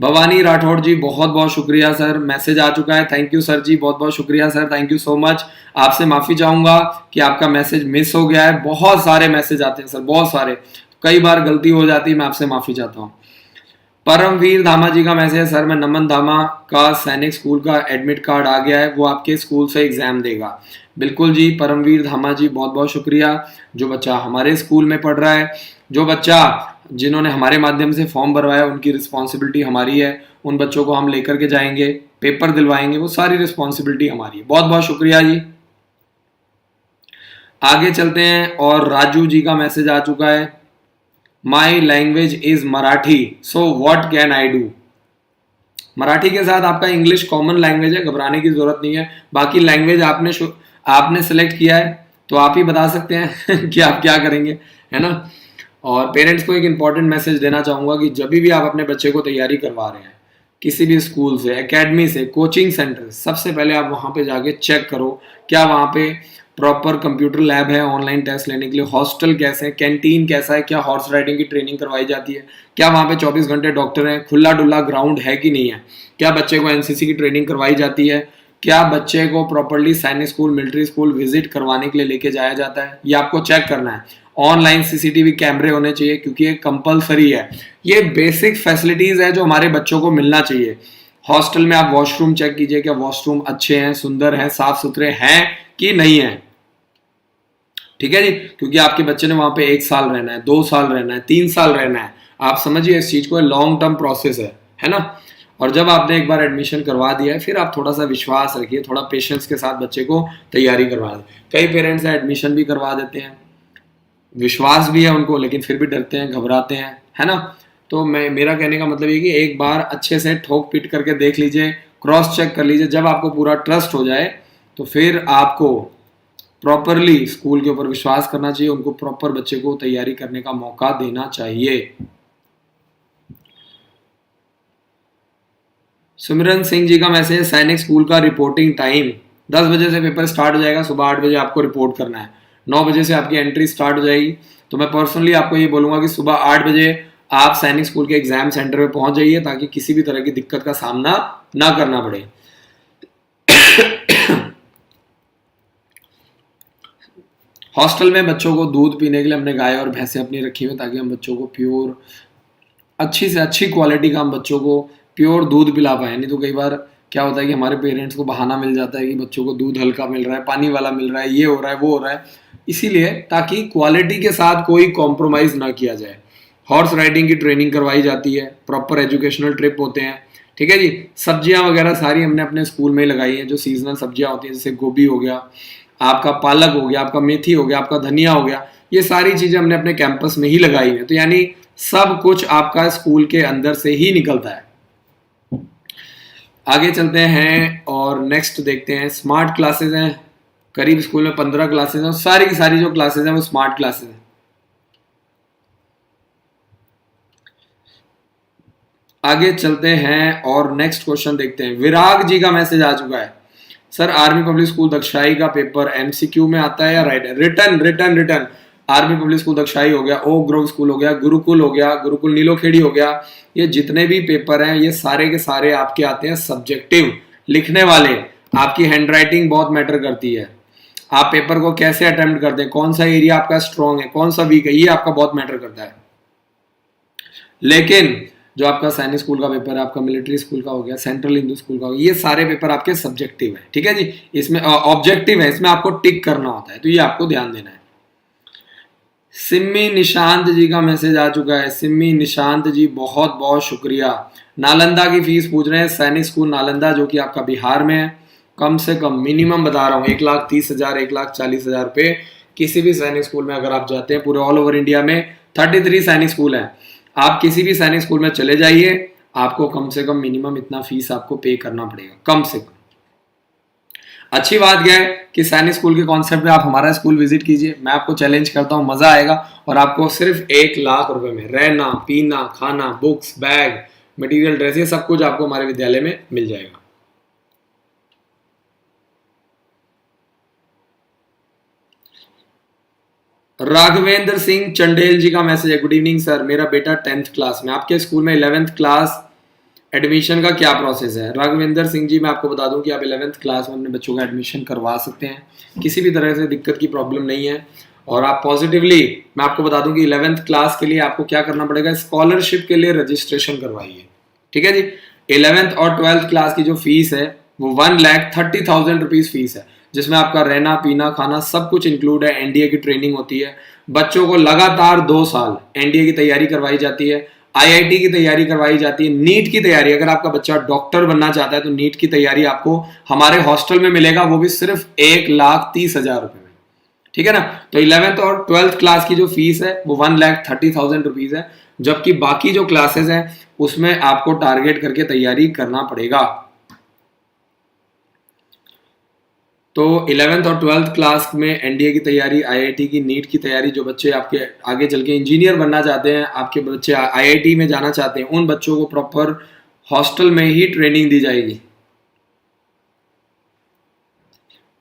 भवानी राठौड़ जी बहुत बहुत शुक्रिया सर, मैसेज आ चुका है, थैंक यू सर जी, बहुत बहुत शुक्रिया sir, thank you so much. आपसे माफ़ी चाहूँगा कि आपका मैसेज मिस हो गया है, बहुत सारे मैसेज आते हैं सर, बहुत सारे, कई बार गलती हो जाती है, मैं आपसे माफ़ी चाहता हूँ। परमवीर धामा जी का मैसेज है, सर मैं नमन धामा का सैनिक स्कूल का एडमिट कार्ड आ गया है, वो आपके स्कूल से एग्जाम देगा। बिल्कुल जी परमवीर धामा जी, बहुत बहुत शुक्रिया। जो बच्चा हमारे स्कूल में पढ़ रहा है, जो बच्चा जिन्होंने हमारे माध्यम से फॉर्म भरवाया, उनकी रिस्पॉन्सिबिलिटी हमारी है। उन बच्चों को हम लेकर के जाएंगे, पेपर दिलवाएंगे, वो सारी रिस्पॉन्सिबिलिटी हमारी है। बहुत बहुत शुक्रिया जी। आगे चलते हैं और राजू जी का मैसेज आ चुका है, my language is Marathi so what can I do. Marathi के साथ आपका इंग्लिश कॉमन लैंग्वेज है, घबराने की जरूरत नहीं है। बाकी लैंग्वेज आपने सेलेक्ट किया है तो आप ही बता सकते हैं कि आप क्या करेंगे, है ना। और पेरेंट्स को एक इंपॉर्टेंट मैसेज देना चाहूंगा कि जब भी आप अपने बच्चे को तैयारी करवा रहे हैं, किसी भी स्कूल से, एकेडमी से, कोचिंग सेंटर, सबसे पहले आप वहां पे जाके चेक करो क्या वहां पे प्रॉपर कंप्यूटर लैब है ऑनलाइन टेस्ट लेने के लिए, हॉस्टल कैसे है, कैंटीन कैसा है, क्या हॉर्स राइडिंग की ट्रेनिंग करवाई जाती है, क्या वहाँ पे 24 घंटे डॉक्टर हैं, खुला डुल्ला ग्राउंड है कि नहीं है, क्या बच्चे को एनसीसी की ट्रेनिंग करवाई जाती है, क्या बच्चे को प्रॉपरली सैनिक स्कूल, मिलिट्री स्कूल विजिट करवाने के लिए लेके जाया जाता है, ये आपको चेक करना है। ऑनलाइन सीसीटीवी कैमरे होने चाहिए क्योंकि ये कंपलसरी है। ये बेसिक फैसिलिटीज है जो हमारे बच्चों को मिलना चाहिए। हॉस्टल में आप वॉशरूम चेक कीजिए, क्या वॉशरूम अच्छे हैं, सुंदर हैं, साफ सुथरे हैं कि नहीं है, ठीक है जी। क्योंकि आपके बच्चे ने वहां पे 1 साल रहना है, 2 साल रहना है, 3 साल रहना है। आप समझिए इस चीज को, लॉन्ग टर्म प्रोसेस है ना। और जब आपने एक बार एडमिशन करवा दिया है, फिर आप थोड़ा सा विश्वास रखिए, थोड़ा पेशेंस के साथ बच्चे को तैयारी करवा दें। कई पेरेंट्स एडमिशन भी करवा देते हैं, विश्वास भी है उनको, लेकिन फिर भी डरते हैं, घबराते हैं, है ना। तो मेरा कहने का मतलब ये कि एक बार अच्छे से ठोक पीट करके देख लीजिए, क्रॉस चेक कर लीजिए। जब आपको पूरा ट्रस्ट हो जाए तो फिर आपको प्रॉपरली स्कूल के ऊपर विश्वास करना चाहिए, उनको प्रॉपर बच्चे को तैयारी करने का मौका देना चाहिए। सिमरन सिंह जी का मैसेज, सैनिक स्कूल का रिपोर्टिंग टाइम 10 बजे से पेपर स्टार्ट हो जाएगा, सुबह 8 बजे आपको रिपोर्ट करना है, 9 बजे से आपकी एंट्री स्टार्ट हो जाएगी। तो मैं पर्सनली आपको ये बोलूंगा कि सुबह 8 बजे आप सैनिक स्कूल के एग्जाम सेंटर पे पहुंच जाइए, ताकि किसी भी तरह की दिक्कत का सामना ना करना पड़े। हॉस्टल में बच्चों को दूध पीने के लिए हमने गाय और भैंसें अपनी रखी हुई, ताकि हम बच्चों को प्योर, अच्छी से अच्छी क्वालिटी का हम बच्चों को प्योर दूध पिला पाए। नहीं तो कई बार क्या होता है कि हमारे पेरेंट्स को बहाना मिल जाता है कि बच्चों को दूध हल्का मिल रहा है, पानी वाला मिल रहा है, ये हो रहा है, वो हो रहा है। इसीलिए ताकि क्वालिटी के साथ कोई कॉम्प्रोमाइज ना किया जाए। हॉर्स राइडिंग की ट्रेनिंग करवाई जाती है, प्रॉपर एजुकेशनल ट्रिप होते हैं, ठीक है जी। सब्जियां वगैरह सारी हमने अपने स्कूल में ही लगाई हैं, जो सीजनल सब्जियां होती हैं, जैसे गोभी हो गया, आपका पालक हो गया, आपका मेथी हो गया, आपका धनिया हो गया, ये सारी चीजें हमने अपने कैंपस में ही लगाई है। तो यानी सब कुछ आपका स्कूल के अंदर से ही निकलता है। आगे चलते हैं और नेक्स्ट देखते हैं, स्मार्ट क्लासेस हैं, करीब स्कूल में 15 क्लासेस हैं, सारी की सारी जो क्लासेस हैं वो स्मार्ट क्लासेस हैं। आगे चलते हैं और नेक्स्ट क्वेश्चन देखते हैं। विराग जी का मैसेज आ चुका है, sir army public school Dagshai का पेपर एमसीक्यू में आता है या return return return? Army public school Dagshai हो गया, ओक ग्रोव स्कूल हो गया, गुरुकुल हो गया, गुरुकुल नीलोखेड़ी हो गया, ये जितने भी पेपर हैं ये सारे के सारे आपके आते हैं सब्जेक्टिव लिखने वाले। आपकी हैंडराइटिंग बहुत मैटर करती है, आप पेपर को कैसे अटेम्प्ट करते हैं, कौन सा एरिया आपका स्ट्रॉन्ग है, कौन सा वीक है, ये आपका बहुत मैटर करता है। लेकिन जो आपका सैनिक स्कूल का पेपर है, आपका मिलिट्री स्कूल का हो गया, सेंट्रल हिंदू स्कूल का हो गया, ये सारे पेपर आपके सब्जेक्टिव है, ठीक है जी। इसमें ऑब्जेक्टिव है, इसमें आपको टिक करना होता है, तो ये आपको ध्यान देना है। सिम्मी निशांत जी का मैसेज आ चुका है। सिम्मी निशांत जी बहुत बहुत शुक्रिया। नालंदा की फीस पूछ रहे हैं, सैनिक स्कूल नालंदा जो कि आपका बिहार में है, कम से कम मिनिमम बता रहा हूँ 1,30,000 1,40,000 रुपये। किसी भी सैनिक स्कूल में अगर आप जाते हैं, पूरे ऑल ओवर इंडिया में 33 सैनिक स्कूल हैं, आप किसी भी सैनिक स्कूल में चले जाइए, आपको कम से कम मिनिमम इतना फीस आपको पे करना पड़ेगा, कम से कम। अच्छी बात यह है कि सैनिक स्कूल के कॉन्सेप्ट में आप हमारा स्कूल विजिट कीजिए, मैं आपको चैलेंज करता हूं, मजा आएगा। और आपको सिर्फ 1,00,000 रुपए में रहना, पीना, खाना, बुक्स, बैग, मटेरियल, ड्रेस, ये सब कुछ आपको हमारे विद्यालय में मिल जाएगा। राघवेंद्र सिंह चंडेल जी का मैसेज है, गुड इवनिंग सर, मेरा बेटा 10th क्लास में, आपके स्कूल में 11th क्लास एडमिशन का क्या प्रोसेस है? राघवेंद्र सिंह जी, मैं आपको बता दूं कि आप 11th क्लास में अपने बच्चों का एडमिशन करवा सकते हैं, किसी भी तरह से दिक्कत की प्रॉब्लम नहीं है। और आप पॉजिटिवली, मैं आपको बता दूं कि 11th क्लास के लिए आपको क्या करना पड़ेगा, स्कॉलरशिप के लिए रजिस्ट्रेशन करवाइए। ठीक है जी। 11th और 12th क्लास की जो फीस है वो 1,30,000 रुपीज फीस है, जिसमें आपका रहना पीना खाना सब कुछ इंक्लूड है। एनडीए की ट्रेनिंग होती है, बच्चों को लगातार 2 साल एनडीए की तैयारी करवाई जाती है, आईआईटी की तैयारी करवाई जाती है, नीट की तैयारी, अगर आपका बच्चा डॉक्टर बनना चाहता है तो नीट की तैयारी आपको हमारे हॉस्टल में मिलेगा, वो भी सिर्फ 1,30,000 रुपए में। ठीक है ना। तो 11th और 12th क्लास की जो फीस है वो 1,30,000 रुपीज है, जबकि बाकी जो क्लासेस हैं उसमें आपको टारगेट करके तैयारी करना पड़ेगा। तो 11th और 12th क्लास में एनडीए की तैयारी, आईआईटी की, नीट की तैयारी, जो बच्चे आपके आगे चल के इंजीनियर बनना चाहते हैं, आपके बच्चे आईआईटी में जाना चाहते हैं, उन बच्चों को प्रॉपर हॉस्टल में ही ट्रेनिंग दी जाएगी।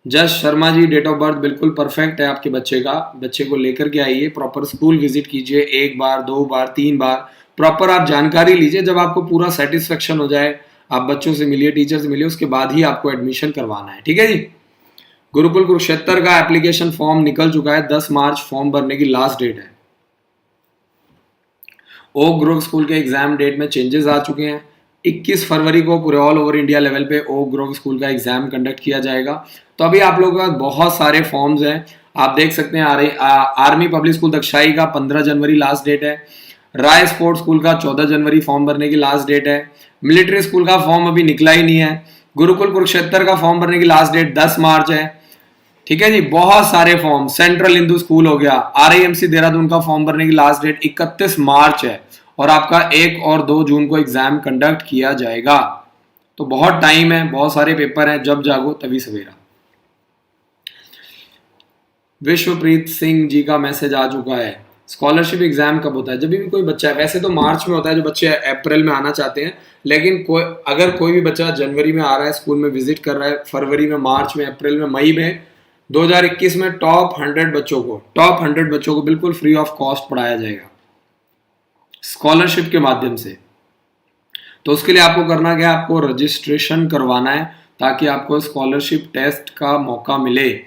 जस Sharma ji, date of birth बिल्कुल परफेक्ट है आपके बच्चे का, बच्चे को लेकर के आइए, प्रॉपर स्कूल विजिट कीजिए, 1 बार 2 बार 3 बार, प्रॉपर आप जानकारी लीजिए। जब आपको पूरा सेटिस्फेक्शन हो जाए, आप बच्चों से मिलिए, टीचर से मिलिए, उसके बाद ही आपको एडमिशन करवाना है। ठीक है जी। गुरुकुल कुरुक्षेत्र का एप्लीकेशन फॉर्म निकल चुका है, 10 मार्च फॉर्म भरने की लास्ट डेट है। ओक ग्रोव स्कूल के एग्जाम डेट में चेंजेस आ चुके हैं। 21 फरवरी को पूरे ऑल ओवर इंडिया लेवल पे ओक ग्रोव स्कूल का एग्जाम कंडक्ट किया जाएगा। तो अभी आप लोगों के पास बहुत सारे फॉर्म्स हैं, आप देख सकते हैं। आर्मी पब्लिक स्कूल दक्षाई का 15 जनवरी लास्ट डेट है। राय स्पोर्ट्स स्कूल का 14 जनवरी फॉर्म भरने की लास्ट डेट है। मिलिट्री स्कूल का फॉर्म अभी निकला ही नहीं है। गुरुकुल कुरुक्षेत्र का फॉर्म भरने की लास्ट डेट 10 मार्च है। ठीक है जी। बहुत सारे फॉर्म, सेंट्रल हिंदू स्कूल हो गया, आरआईएमसी देहरादून का फॉर्म भरने की लास्ट डेट 31 मार्च है, और आपका 1 और 2 जून को एग्जाम कंडक्ट किया जाएगा। तो बहुत टाइम है, बहुत सारे पेपर हैं, जब जागो तभी सवेरा। विश्वप्रीत सिंह जी का मैसेज आ चुका है। स्कॉलरशिप एग्जाम कब होता है? जब भी कोई बच्चा, वैसे तो मार्च में होता है, जो बच्चे अप्रैल में आना चाहते हैं, लेकिन अगर कोई भी बच्चा जनवरी में आ रहा है, स्कूल में विजिट कर रहा है, फरवरी में, मार्च में, अप्रैल में, मई में, 2021 में टॉप 100 बच्चों को बिल्कुल फ्री ऑफ कॉस्ट पढ़ाया जाएगा स्कॉलरशिप के माध्यम से। तो उसके लिए आपको करना क्या है, आपको रजिस्ट्रेशन करवाना है ताकि आपको स्कॉलरशिप टेस्ट का मौका मिले।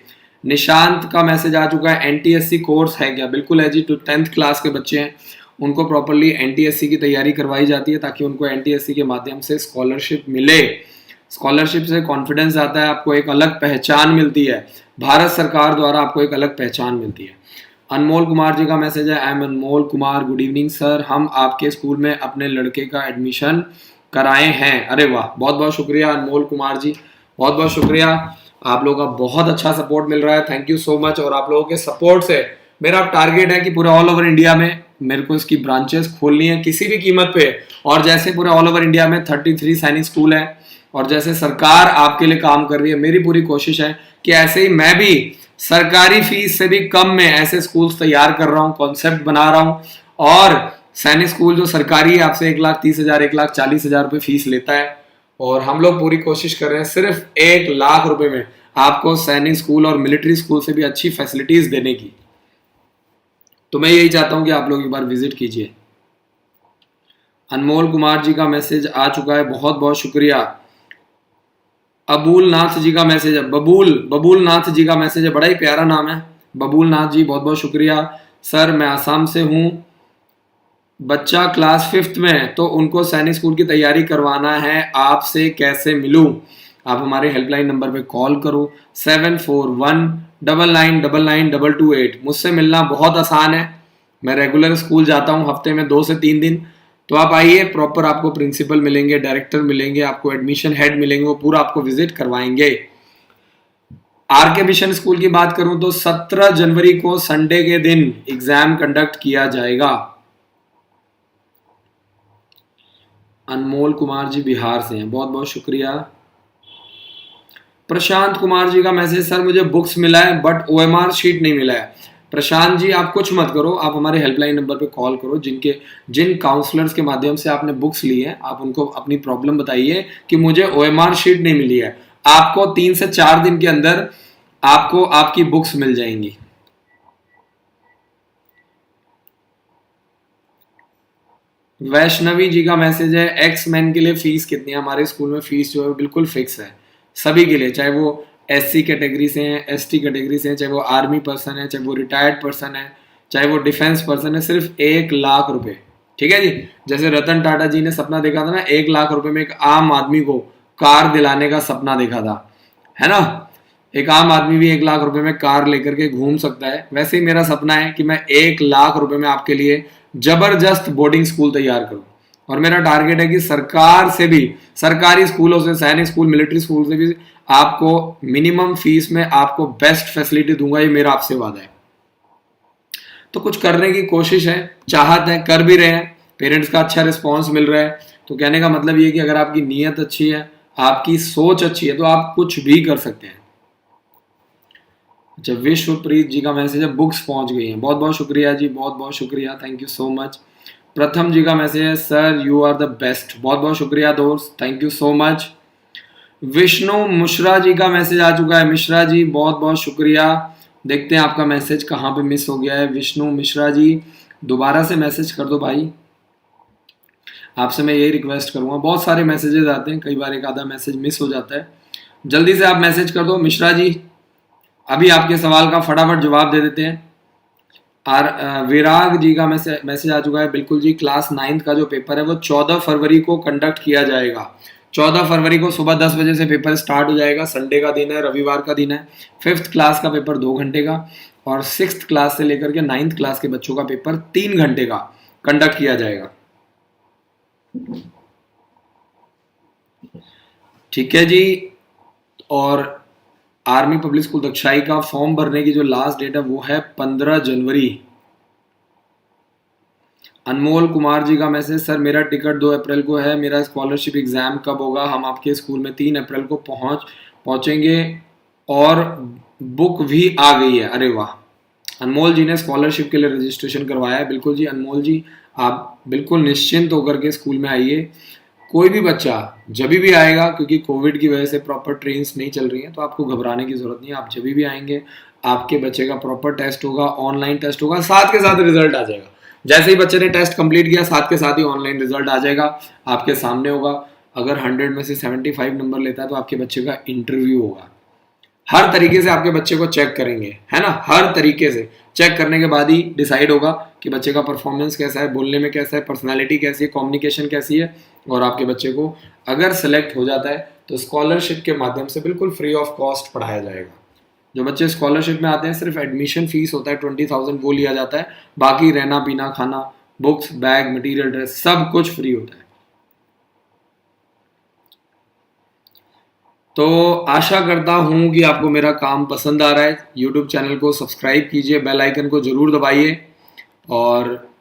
निशांत का मैसेज आ चुका है, एनटीएससी कोर्स है क्या? बिल्कुल है जी। 10th क्लास के बच्चे हैं, उनको प्रॉपरली एनटीएससी की तैयारी करवाई जाती है ताकि उनको एनटीएससी के माध्यम से स्कॉलरशिप मिले। स्कॉलरशिप से कॉन्फिडेंस आता है, आपको एक अलग पहचान मिलती है, भारत सरकार द्वारा आपको एक अलग पहचान मिलती है। अनमोल कुमार जी का मैसेज है, I am Anmol Kumar, good evening sir, हम आपके स्कूल में अपने लड़के का एडमिशन कराए हैं। अरे वाह, बहुत बहुत शुक्रिया अनमोल कुमार जी, बहुत बहुत शुक्रिया। आप लोगों का बहुत अच्छा सपोर्ट मिल रहा है, थैंक यू सो मच। और आप लोगों के सपोर्ट से मेरा टारगेट है कि पूरे ऑल ओवर इंडिया में मेरे को इसकी ब्रांचेस खोलनी है किसी भी कीमत पे। और जैसे पूरे ऑल ओवर इंडिया में 33 सैनिक स्कूल है, और जैसे सरकार आपके लिए काम कर रही है, मेरी पूरी कोशिश है कि ऐसे ही मैं भी सरकारी फीस से भी कम में ऐसे स्कूल्स तैयार कर रहा हूँ, कॉन्सेप्ट बना रहा हूँ। और सैनिक स्कूल जो सरकारी है, आपसे 1,30,000 1,40,000 रुपये फीस लेता है, और हम लोग पूरी कोशिश कर रहे हैं सिर्फ 1,00,000 रुपए में आपको सैनिक स्कूल और मिलिट्री स्कूल से भी अच्छी फैसिलिटीज देने की। तो मैं यही चाहता हूं कि आप लोग एक बार विजिट कीजिए। अनमोल कुमार जी का मैसेज आ चुका है, बहुत बहुत शुक्रिया। अबूल नाथ जी का मैसेज है, बबूल नाथ जी का मैसेज है, बड़ा ही प्यारा नाम है, बबूल नाथ जी, बहुत बहुत शुक्रिया। सर मैं आसाम से हूँ, बच्चा क्लास 5th में है, तो उनको सैनिक स्कूल की तैयारी करवाना है, आपसे कैसे मिलूं? आप हमारे हेल्पलाइन नंबर पे कॉल करो, 7419999228। मुझसे मिलना बहुत आसान है, मैं रेगुलर स्कूल जाता हूँ, हफ्ते में 2 से 3 दिन। तो आप आइए, प्रॉपर आपको प्रिंसिपल मिलेंगे, डायरेक्टर मिलेंगे, आपको एडमिशन हेड मिलेंगे, वो पूरा आपको विजिट करवाएंगे। आर के मिशन स्कूल की बात करूं तो 17 जनवरी को संडे के दिन एग्जाम कंडक्ट किया जाएगा। अनमोल कुमार जी बिहार से हैं, बहुत बहुत शुक्रिया। प्रशांत कुमार जी का मैसेज, सर मुझे बुक्स मिला है बट ओएमआर शीट नहीं मिला है। प्रशांत जी आप कुछ मत करो, आप हमारे हेल्पलाइन नंबर पे कॉल करो। जिन काउंसलर्स के माध्यम से आपने बुक्स ली है, आप उनको अपनी प्रॉब्लम बताइए कि मुझे ओएमआर शीट नहीं मिली है। आपको 3 से 4 दिन के अंदर आपको आपकी बुक्स मिल जाएंगी। वैष्णवी जी का मैसेज है, एक्स मैन के लिए फीस कितनी है? हमारे स्कूल में फीस जो है बिल्कुल फिक्स है सभी के लिए, चाहे वो SC कैटेगरी से हैं, ST कैटेगरी से हैं, चाहे वो आर्मी पर्सन है, चाहे वो रिटायर्ड पर्सन है, चाहे वो डिफेंस पर्सन है, सिर्फ 1 लाख रुपए। ठीक है जी। जैसे रतन टाटा जी ने सपना देखा था ना, 1 लाख रुपए में एक आम आदमी को कार दिलाने का सपना देखा था, है ना। एक आम आदमी भी 1 लाख रुपए में कार लेकर के घूम सकता है। वैसे ही मेरा सपना है कि मैं 1 लाख रुपए में आपके लिए जबरदस्त बोर्डिंग स्कूल तैयार करूं। और मेरा टारगेट है कि सरकार से भी, सरकारी स्कूलों से, सैनिक स्कूल, मिलिट्री स्कूल से भी आपको मिनिमम फीस में आपको बेस्ट फैसिलिटी दूंगा। ये मेरा आपसे वादा है। तो कुछ करने की कोशिश है, चाहत है, कर भी रहे हैं, पेरेंट्स का अच्छा रिस्पॉन्स मिल रहा है। तो कहने का मतलब ये कि अगर आपकी नीयत अच्छी है, आपकी सोच अच्छी है, तो आप कुछ भी कर सकते हैं। अच्छा, विश्वप्रीत जी का मैसेज है, बुक्स पहुंच गई हैं। बहुत बहुत शुक्रिया जी, बहुत बहुत शुक्रिया, थैंक यू सो मच। प्रथम जी का मैसेज है, sir you are the best. बहुत बहुत शुक्रिया दोस्त, thank you so much. Vishnu Mishra ji का मैसेज आ चुका है। मिश्रा जी बहुत बहुत शुक्रिया। देखते हैं आपका मैसेज कहाँ पे मिस हो गया है। विष्णु मिश्रा जी दोबारा से मैसेज कर दो भाई, आपसे मैं यही रिक्वेस्ट करूंगा। बहुत सारे मैसेजेस आते हैं, कई बार एक आधा मैसेज मिस हो जाता है। जल्दी से आप मैसेज कर दो मिश्रा जी। अभी आपके सवाल का फटाफट जवाब दे देते हैं। विराग जी का मैसेज आ चुका है। बिल्कुल जी, क्लास 9th का जो पेपर है वो 14 फरवरी को कंडक्ट किया जाएगा। 14 फरवरी को सुबह 10 बजे से पेपर स्टार्ट हो जाएगा। संडे का दिन है, रविवार का दिन है। 5th क्लास का पेपर 2 घंटे का, और 6th क्लास से लेकर के 9th क्लास के बच्चों का पेपर 3 घंटे का कंडक्ट किया जाएगा। ठीक है जी। और आर्मी पब्लिक स्कूल दक्षाई का फॉर्म भरने की जो लास्ट डेट है वो है 15 जनवरी। अनमोल कुमार जी का मैसेज, सर मेरा टिकट 2 अप्रैल को है, मेरा स्कॉलरशिप एग्जाम कब होगा? हम आपके स्कूल में 3 अप्रैल को पहुंचेंगे और बुक भी आ गई है। अरे वाह, अनमोल जी ने स्कॉलरशिप के लिए रजिस्ट्रेशन करवाया है। बिल्कुल जी अनमोल जी, आप बिल्कुल निश्चिंत होकर के स्कूल में आइए। कोई भी बच्चा जब भी आएगा, क्योंकि कोविड की वजह से प्रॉपर ट्रेन्स नहीं चल रही हैं, तो आपको घबराने की जरूरत नहीं है। आप जब भी आएंगे, आपके बच्चे का प्रॉपर टेस्ट होगा, ऑनलाइन टेस्ट होगा, साथ के साथ रिजल्ट आ जाएगा। जैसे ही बच्चे ने टेस्ट कंप्लीट किया, साथ के साथ ही ऑनलाइन रिजल्ट आ जाएगा, आपके सामने होगा। अगर 100 में से 75 नंबर लेता है तो आपके बच्चे का इंटरव्यू होगा। हर तरीके से आपके बच्चे को चेक करेंगे, है ना। हर तरीके से चेक करने के बाद ही डिसाइड होगा कि बच्चे का परफॉर्मेंस कैसा है, बोलने में कैसा है, पर्सनालिटी कैसी है, कम्युनिकेशन कैसी है। और आपके बच्चे को अगर सेलेक्ट हो जाता है तो स्कॉलरशिप के माध्यम से बिल्कुल फ्री ऑफ कॉस्ट पढ़ाया जाएगा। जो बच्चे स्कॉलरशिप में आते हैं, सिर्फ एडमिशन फीस होता है 20,000, वो लिया जाता है। बाकी रहना पीना खाना, बुक्स, बैग, मटेरियल, ड्रेस, सब कुछ फ्री होता है। तो आशा करता हूं कि आपको मेरा काम पसंद आ रहा है। यूट्यूब चैनल को सब्सक्राइब कीजिए, बेल आइकन को जरूर दबाइए, और